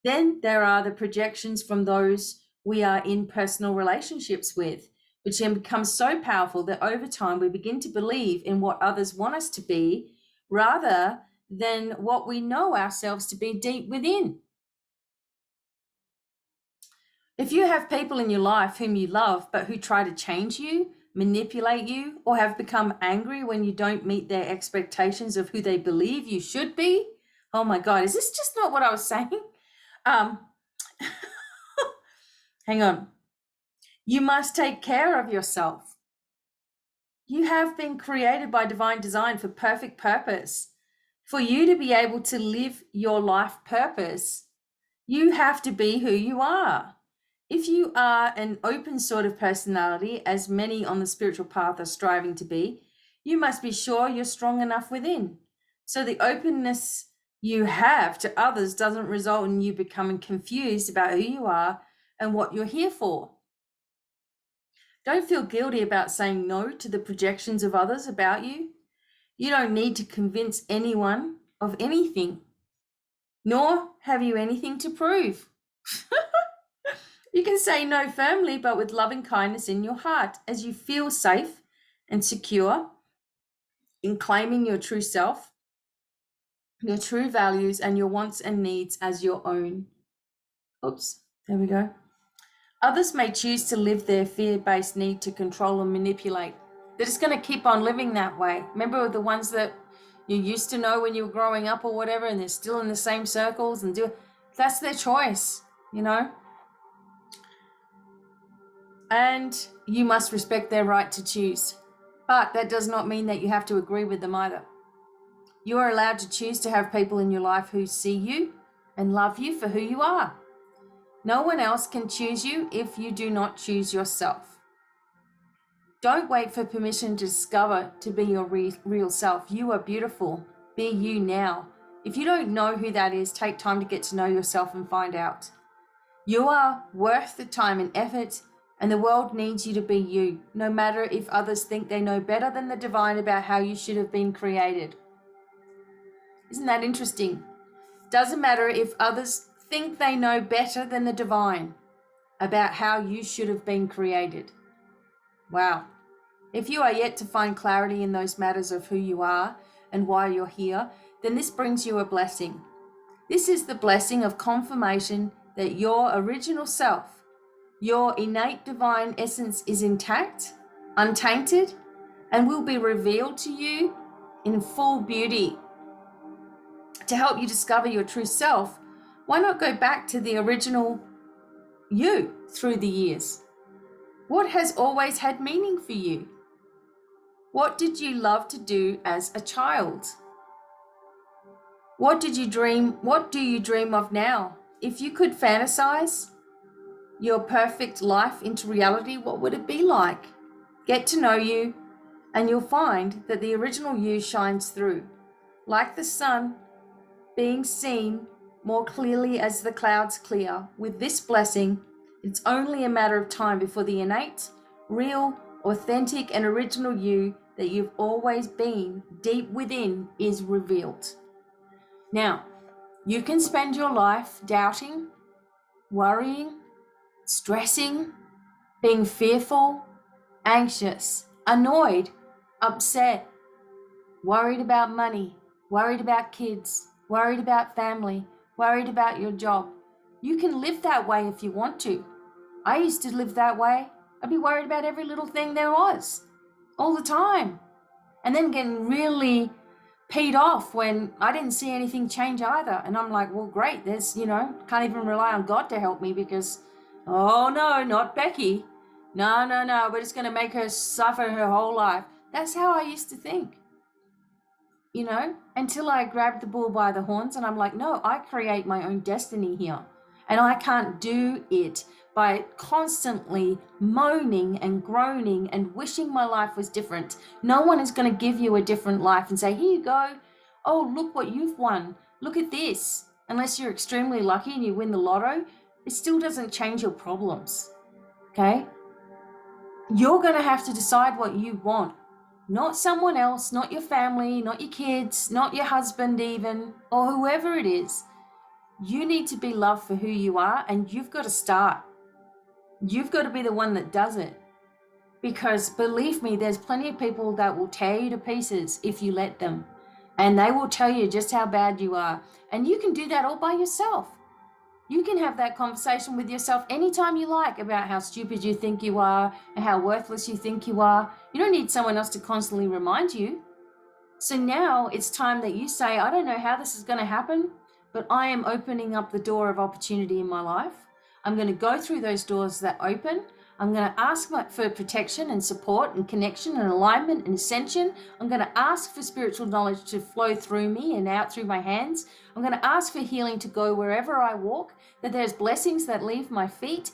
Then there are the projections from those we are in personal relationships with, which can become so powerful that over time we begin to believe in what others want us to be rather than what we know ourselves to be deep within. If you have people in your life whom you love but who try to change you, manipulate you, or have become angry when you don't meet their expectations of who they believe you should be, oh my God, is this just not what I was saying? Hang on. You must take care of yourself. You have been created by divine design for perfect purpose. For you to be able to live your life purpose, you have to be who you are. If you are an open sort of personality, as many on the spiritual path are striving to be, you must be sure you're strong enough within. So the openness you have to others doesn't result in you becoming confused about who you are and what you're here for. Don't feel guilty about saying no to the projections of others about you. You don't need to convince anyone of anything, nor have you anything to prove. You can say no firmly, but with loving kindness in your heart, as you feel safe and secure in claiming your true self, your true values, and your wants and needs as your own. Oops, there we go. Others may choose to live their fear-based need to control and manipulate. They're just going to keep on living that way. Remember the ones that you used to know when you were growing up or whatever, and they're still in the same circles and that's their choice, you know? And you must respect their right to choose. But that does not mean that you have to agree with them either. You are allowed to choose to have people in your life who see you and love you for who you are. No one else can choose you if you do not choose yourself. Don't wait for permission to discover to be your real self. You are beautiful. Be you now. If you don't know who that is, take time to get to know yourself and find out. You are worth the time and effort, and the world needs you to be you, no matter if others think they know better than the divine about how you should have been created. Isn't that interesting? Doesn't matter if others think they know better than the divine about how you should have been created. Wow. If you are yet to find clarity in those matters of who you are and why you're here, then this brings you a blessing. This is the blessing of confirmation that your original self, your innate divine essence is intact, untainted, and will be revealed to you in full beauty. To help you discover your true self, why not go back to the original you through the years? What has always had meaning for you? What did you love to do as a child? What do you dream of now? If you could fantasize your perfect life into reality, what would it be like? Get to know you, and you'll find that the original you shines through, like the sun being seen more clearly as the clouds clear. With this blessing, it's only a matter of time before the innate, real, authentic, and original you that you've always been deep within is revealed. Now, you can spend your life doubting, worrying, stressing, being fearful, anxious, annoyed, upset, worried about money, worried about kids, worried about family, worried about your job. You can live that way if you want to. I used to live that way. I'd be worried about every little thing there was, all the time. And then getting really peed off when I didn't see anything change either. And I'm like, well, great, there's, can't even rely on God to help me because, oh no, not Becky. No, we're just going to make her suffer her whole life. That's how I used to think, until I grabbed the bull by the horns and I'm like, no, I create my own destiny here. And I can't do it by constantly moaning and groaning and wishing my life was different. No one is going to give you a different life and say, here you go. Oh, look what you've won. Look at this. Unless you're extremely lucky and you win the lotto, it still doesn't change your problems. Okay? You're going to have to decide what you want. Not someone else, not your family, not your kids, not your husband even, or whoever it is. You need to be loved for who you are, and you've got to start. You've got to be the one that does it. Because believe me, there's plenty of people that will tear you to pieces if you let them. And they will tell you just how bad you are. And you can do that all by yourself. You can have that conversation with yourself anytime you like about how stupid you think you are and how worthless you think you are. You don't need someone else to constantly remind you. So now it's time that you say, I don't know how this is going to happen, but I am opening up the door of opportunity in my life. I'm going to go through those doors that open. I'm going to ask for protection and support and connection and alignment and ascension. I'm going to ask for spiritual knowledge to flow through me and out through my hands. I'm going to ask for healing to go wherever I walk, that there's blessings that leave my feet.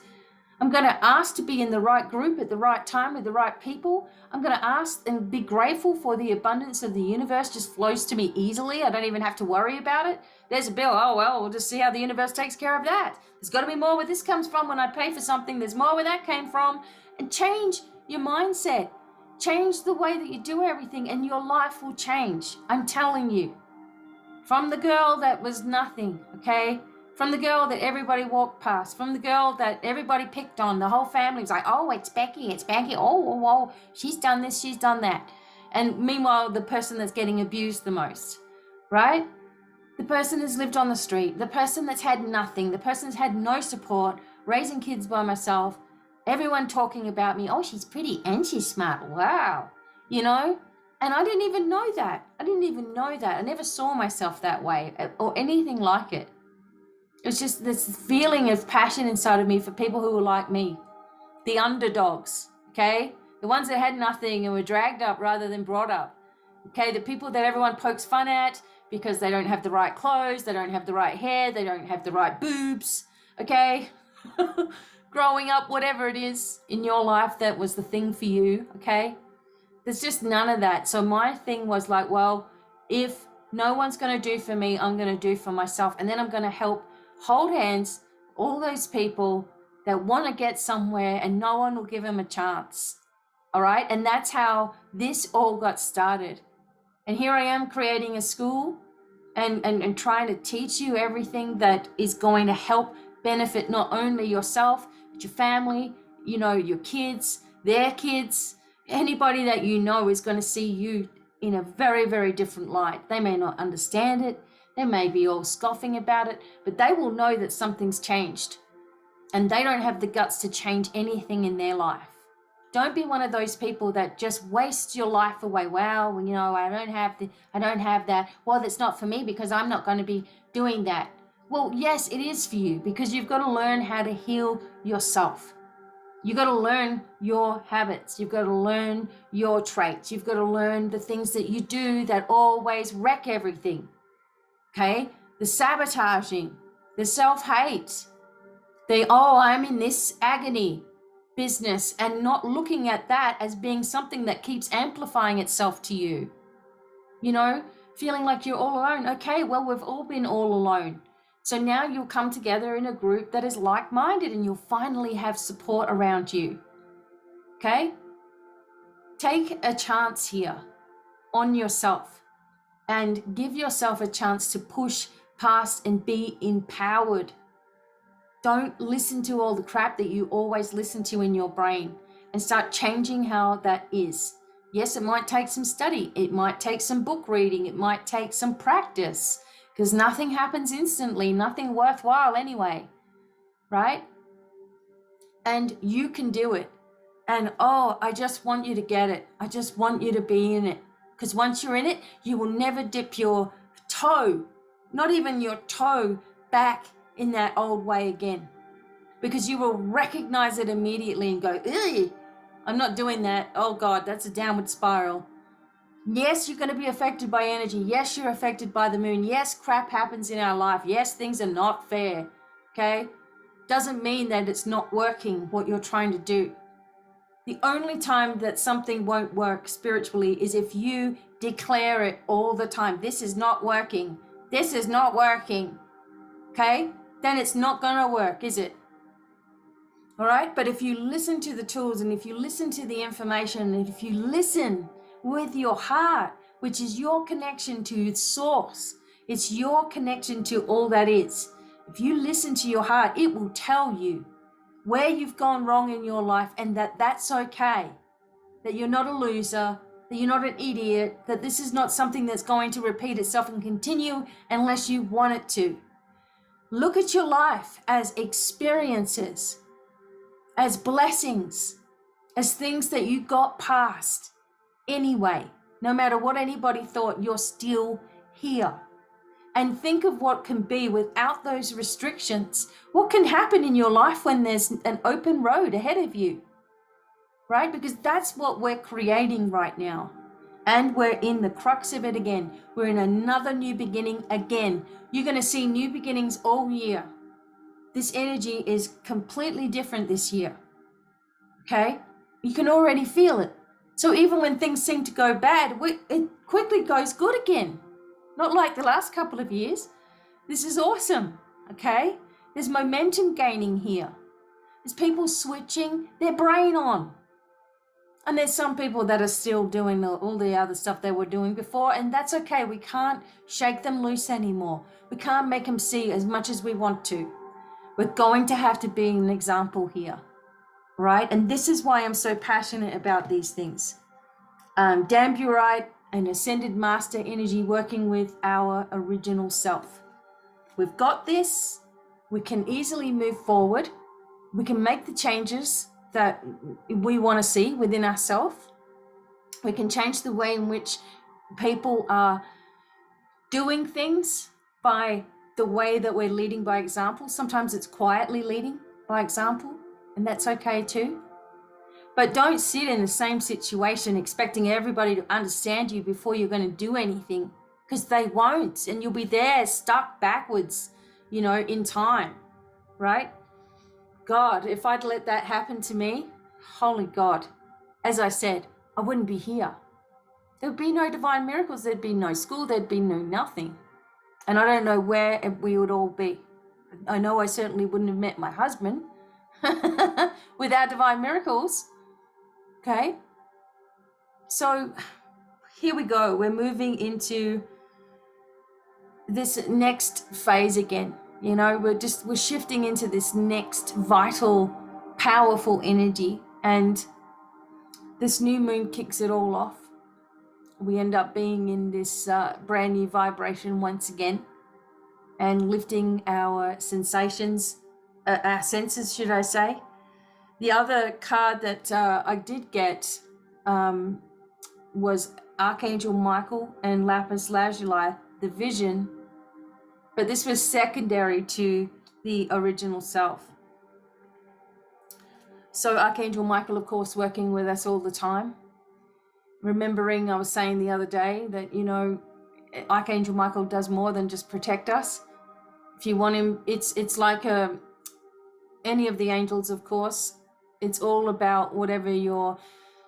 I'm going to ask to be in the right group at the right time with the right people. I'm going to ask and be grateful for the abundance of the universe just flows to me easily. I don't even have to worry about it. There's a bill. Oh, well, we'll just see how the universe takes care of that. There's got to be more where this comes from when I pay for something. There's more where that came from. And change your mindset. Change the way that you do everything and your life will change. I'm telling you. From the girl that was nothing, okay? From the girl that everybody walked past, from the girl that everybody picked on, the whole family was like, oh, it's Becky. Oh, she's done this, she's done that. And meanwhile, the person that's getting abused the most, right? The person that's lived on the street, the person that's had nothing, the person that's had no support, raising kids by myself, everyone talking about me, oh, she's pretty and she's smart, wow, And I didn't even know that. I never saw myself that way or anything like it. It's just this feeling of passion inside of me for people who were like me, the underdogs, okay? The ones that had nothing and were dragged up rather than brought up, okay? The people that everyone pokes fun at because they don't have the right clothes, they don't have the right hair, they don't have the right boobs, okay? Growing up, whatever it is in your life that was the thing for you, okay? There's just none of that. So my thing was like, well, if no one's going to do for me, I'm going to do for myself. And then I'm going to help hold hands, all those people that want to get somewhere and no one will give them a chance. All right. And that's how this all got started. And here I am creating a school and trying to teach you everything that is going to help benefit not only yourself, but your family, your kids, their kids, anybody that is going to see you in a very, very different light. They may not understand it. They may be all scoffing about it, but they will know that something's changed and they don't have the guts to change anything in their life. Don't be one of those people that just waste your life away. Well, I don't have that. Well, that's not for me because I'm not going to be doing that. Well, yes, it is for you because you've got to learn how to heal yourself. You've got to learn your habits. You've got to learn your traits. You've got to learn the things that you do that always wreck everything. Okay? The sabotaging, the self-hate, I'm in this agony business and not looking at that as being something that keeps amplifying itself to you. Feeling like you're all alone. Okay, well, we've all been all alone. So now you'll come together in a group that is like-minded and you'll finally have support around you. Okay? Take a chance here on yourself and give yourself a chance to push past and be empowered. Don't listen to all the crap that you always listen to in your brain and start changing how that is. Yes, it might take some study. It might take some book reading. It might take some practice because nothing happens instantly, nothing worthwhile anyway, right? And you can do it. And I just want you to get it. I just want you to be in it. Because once you're in it, you will never dip your toe, not even your toe, back in that old way again. Because you will recognize it immediately and go, "Ugh, I'm not doing that. Oh God, that's a downward spiral." Yes, you're going to be affected by energy. Yes, you're affected by the moon. Yes, crap happens in our life. Yes, things are not fair. Okay? Doesn't mean that it's not working what you're trying to do. The only time that something won't work spiritually is if you declare it all the time. This is not working. This is not working. Okay? Then it's not going to work, is it? All right? But if you listen to the tools and if you listen to the information and if you listen with your heart, which is your connection to source, it's your connection to all that is. If you listen to your heart, it will tell you where you've gone wrong in your life and that that's okay, that you're not a loser, that you're not an idiot, that this is not something that's going to repeat itself and continue unless you want it to. Look at your life as experiences, as blessings, as things that you got past anyway. No matter what anybody thought, you're still here. And think of what can be without those restrictions. What can happen in your life when there's an open road ahead of you, right? Because that's what we're creating right now. And we're in the crux of it again. We're in another new beginning again. You're going to see new beginnings all year. This energy is completely different this year, okay? You can already feel it. So even when things seem to go bad, it quickly goes good again. Not like the last couple of years. This is awesome, okay? There's momentum gaining here. There's people switching their brain on. And there's some people that are still doing all the other stuff they were doing before, and that's okay. We can't shake them loose anymore. We can't make them see as much as we want to. We're going to have to be an example here, right? And this is why I'm so passionate about these things. Dan Burite, an ascended master energy working with our original self. We've got this. We can easily move forward. We can make the changes that we want to see within ourselves. We can change the way in which people are doing things by the way that we're leading by example. Sometimes it's quietly leading by example, and that's okay too. But don't sit in the same situation expecting everybody to understand you before you're going to do anything, because they won't, and you'll be there stuck backwards, in time, right? God, if I'd let that happen to me, holy God, as I said, I wouldn't be here. There would be no divine miracles. There'd be no school. There'd be no nothing. And I don't know where we would all be. I know I certainly wouldn't have met my husband without divine miracles. Okay, so here we go. We're moving into this next phase again. We're shifting into this next vital, powerful energy, and this new moon kicks it all off. We end up being in this brand new vibration once again, and lifting our sensations, our senses, should I say. The other card that I did get was Archangel Michael and Lapis Lazuli, the vision, but this was secondary to the original self. So Archangel Michael, of course, working with us all the time. Remembering, I was saying the other day that, Archangel Michael does more than just protect us. If you want him, it's like any of the angels, of course. It's all about whatever you're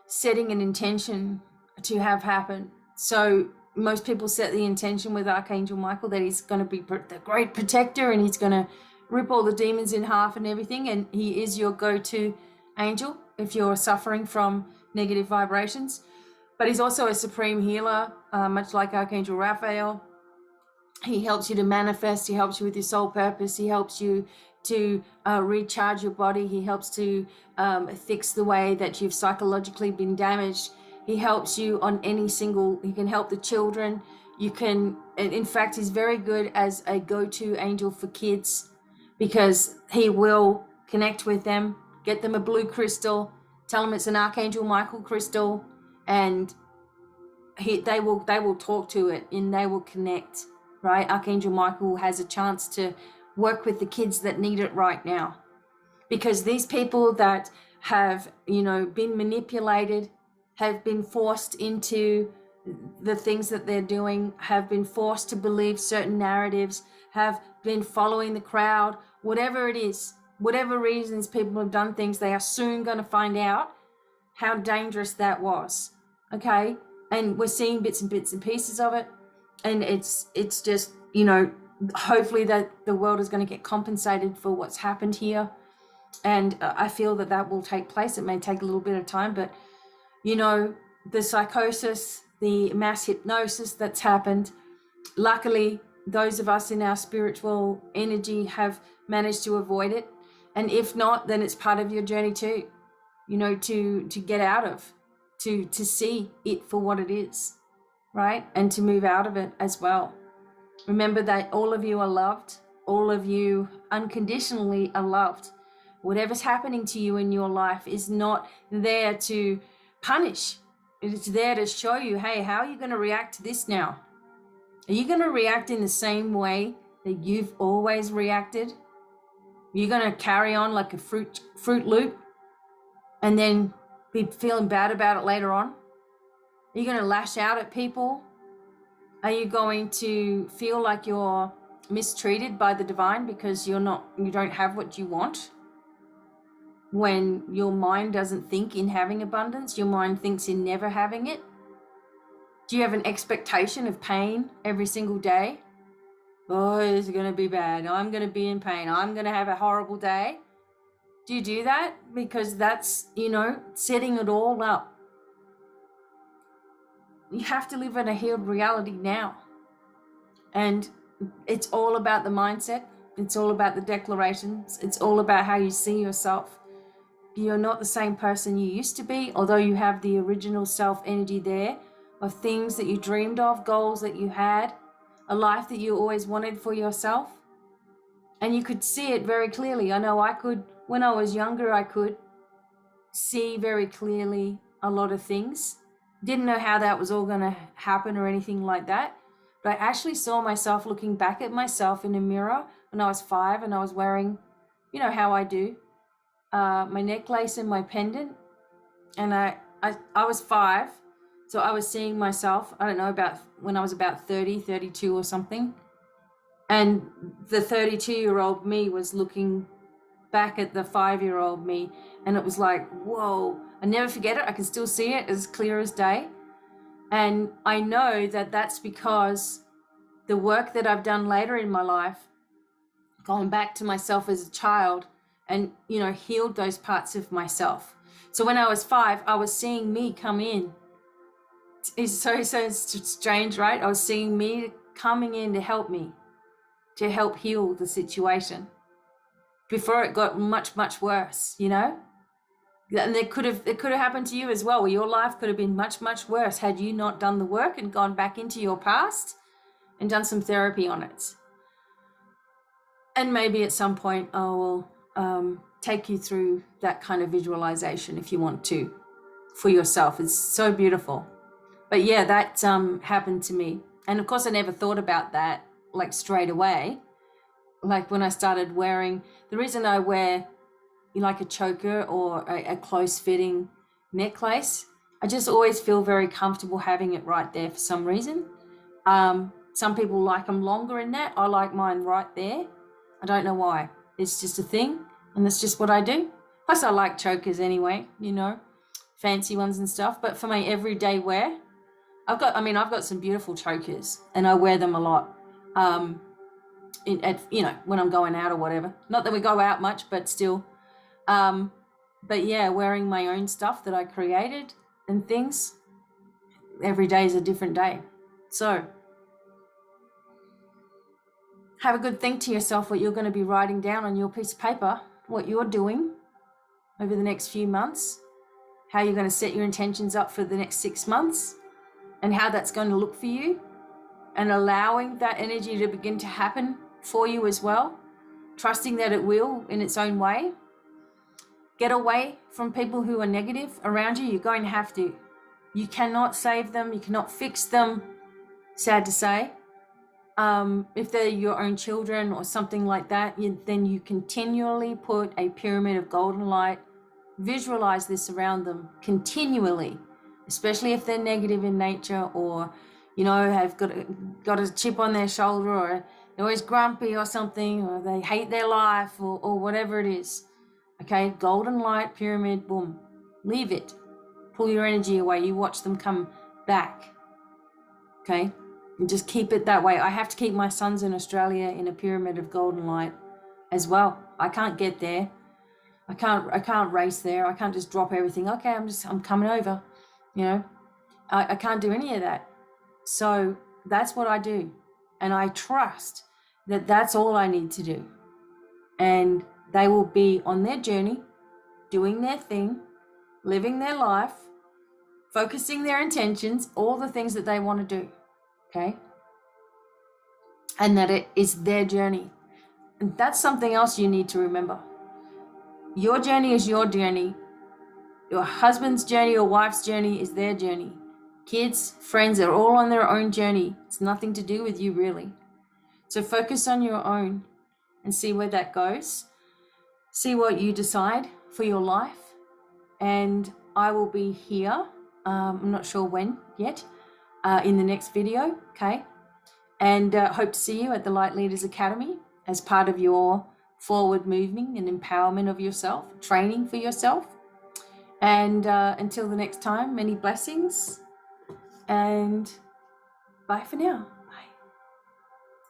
setting an intention to have happen. So most people set the intention with Archangel Michael that he's going to be the great protector and he's going to rip all the demons in half and everything. And he is your go-to angel if you're suffering from negative vibrations. But he's also a supreme healer, much like Archangel Raphael. He helps you to manifest. He helps you with your soul purpose. He helps you to recharge your body. He helps to fix the way that you've psychologically been damaged. He helps you on he can help the children. In fact, he's very good as a go-to angel for kids, because he will connect with them, get them a blue crystal, tell them it's an Archangel Michael crystal, and they will talk to it and they will connect, right? Archangel Michael has a chance to work with the kids that need it right now, because these people that have, been manipulated, have been forced into the things that they're doing, have been forced to believe certain narratives, have been following the crowd, whatever it is, whatever reasons people have done things, they are soon going to find out how dangerous that was. Okay? And we're seeing bits and pieces of it. And it's just, hopefully that the world is going to get compensated for what's happened here. And I feel that will take place. It may take a little bit of time, but, the psychosis, the mass hypnosis that's happened, luckily, those of us in our spiritual energy have managed to avoid it. And if not, then it's part of your journey too, to get out of, to see it for what it is, right? And to move out of it as well. Remember that all of you are loved. All of you unconditionally are loved. Whatever's happening to you in your life is not there to punish. It's there to show you, hey, how are you going to react to this now? Are you going to react in the same way that you've always reacted? You're going to carry on like a fruit loop and then be feeling bad about it later on? Are you going to lash out at people? Are you going to feel like you're mistreated by the divine because you don't have what you want? When your mind doesn't think in having abundance, your mind thinks in never having it? Do you have an expectation of pain every single day? Oh, it's going to be bad. I'm going to be in pain. I'm going to have a horrible day. Do you do that? Because that's, setting it all up. You have to live in a healed reality now. And it's all about the mindset. It's all about the declarations. It's all about how you see yourself. You're not the same person you used to be, although you have the original self energy there of things that you dreamed of, goals that you had, a life that you always wanted for yourself. And you could see it very clearly. I know I could, when I was younger, I could see very clearly a lot of things. Didn't know how that was all going to happen or anything like that. But I actually saw myself looking back at myself in a mirror when I was 5 and I was wearing, how I do, my necklace and my pendant. And I was 5. So I was seeing myself, I don't know, about when I was about 30, 32 or something. And the 32-year-old me was looking back at the 5-year-old me. And it was like, whoa, I never forget it. I can still see it as clear as day. And I know that that's because the work that I've done later in my life, gone back to myself as a child and, healed those parts of myself. So when I was 5, I was seeing me come in. It's so strange, right? I was seeing me coming in to help me, to help heal the situation before it got much, much worse, And it could have happened to you as well, where your life could have been much, much worse had you not done the work and gone back into your past and done some therapy on it. And maybe at some point I will take you through that kind of visualization if you want to for yourself. It's so beautiful. But yeah, that happened to me. And of course, I never thought about that like straight away. Like when I started wearing, the reason I wear like a choker or a close fitting necklace, I just always feel very comfortable having it right there for some reason. Some people like them longer in that. I like mine right there. I don't know why. It's just a thing, and that's just what I do. Plus, I like chokers anyway, fancy ones and stuff. But for my everyday wear, I've got some beautiful chokers, and I wear them a lot. When I'm going out or whatever. Not that we go out much, but still. But yeah, wearing my own stuff that I created and things. Every day is a different day. So have a good think to yourself what you're going to be writing down on your piece of paper, what you're doing over the next few months, how you're going to set your intentions up for the next 6 months, and how that's going to look for you, and allowing that energy to begin to happen for you as well, trusting that it will in its own way. Get away from people who are negative around you. You're going to have to. You cannot save them. You cannot fix them. Sad to say. If they're your own children or something like that, then you continually put a pyramid of golden light. Visualize this around them continually, especially if they're negative in nature, or have got a chip on their shoulder, or they're always grumpy or something, or they hate their life, or whatever it is. Okay, golden light pyramid, boom, leave it. Pull your energy away. You watch them come back. Okay, and just keep it that way. I have to keep my sons in Australia in a pyramid of golden light as well. I can't get there. I can't race there. I can't just drop everything. Okay, I'm coming over. I can't do any of that. So that's what I do. And I trust that that's all I need to do. And they will be on their journey, doing their thing, living their life, focusing their intentions, all the things that they want to do. Okay? And that it is their journey. And that's something else you need to remember. Your journey is your journey. Your husband's journey or wife's journey is their journey. Kids, friends are all on their own journey. It's nothing to do with you, really. So focus on your own and see where that goes. See what you decide for your life. And I will be here, I'm not sure when yet, in the next video, okay? And hope to see you at the Light Leaders Academy as part of your forward moving and empowerment of yourself, training for yourself. And until the next time, many blessings, and bye for now.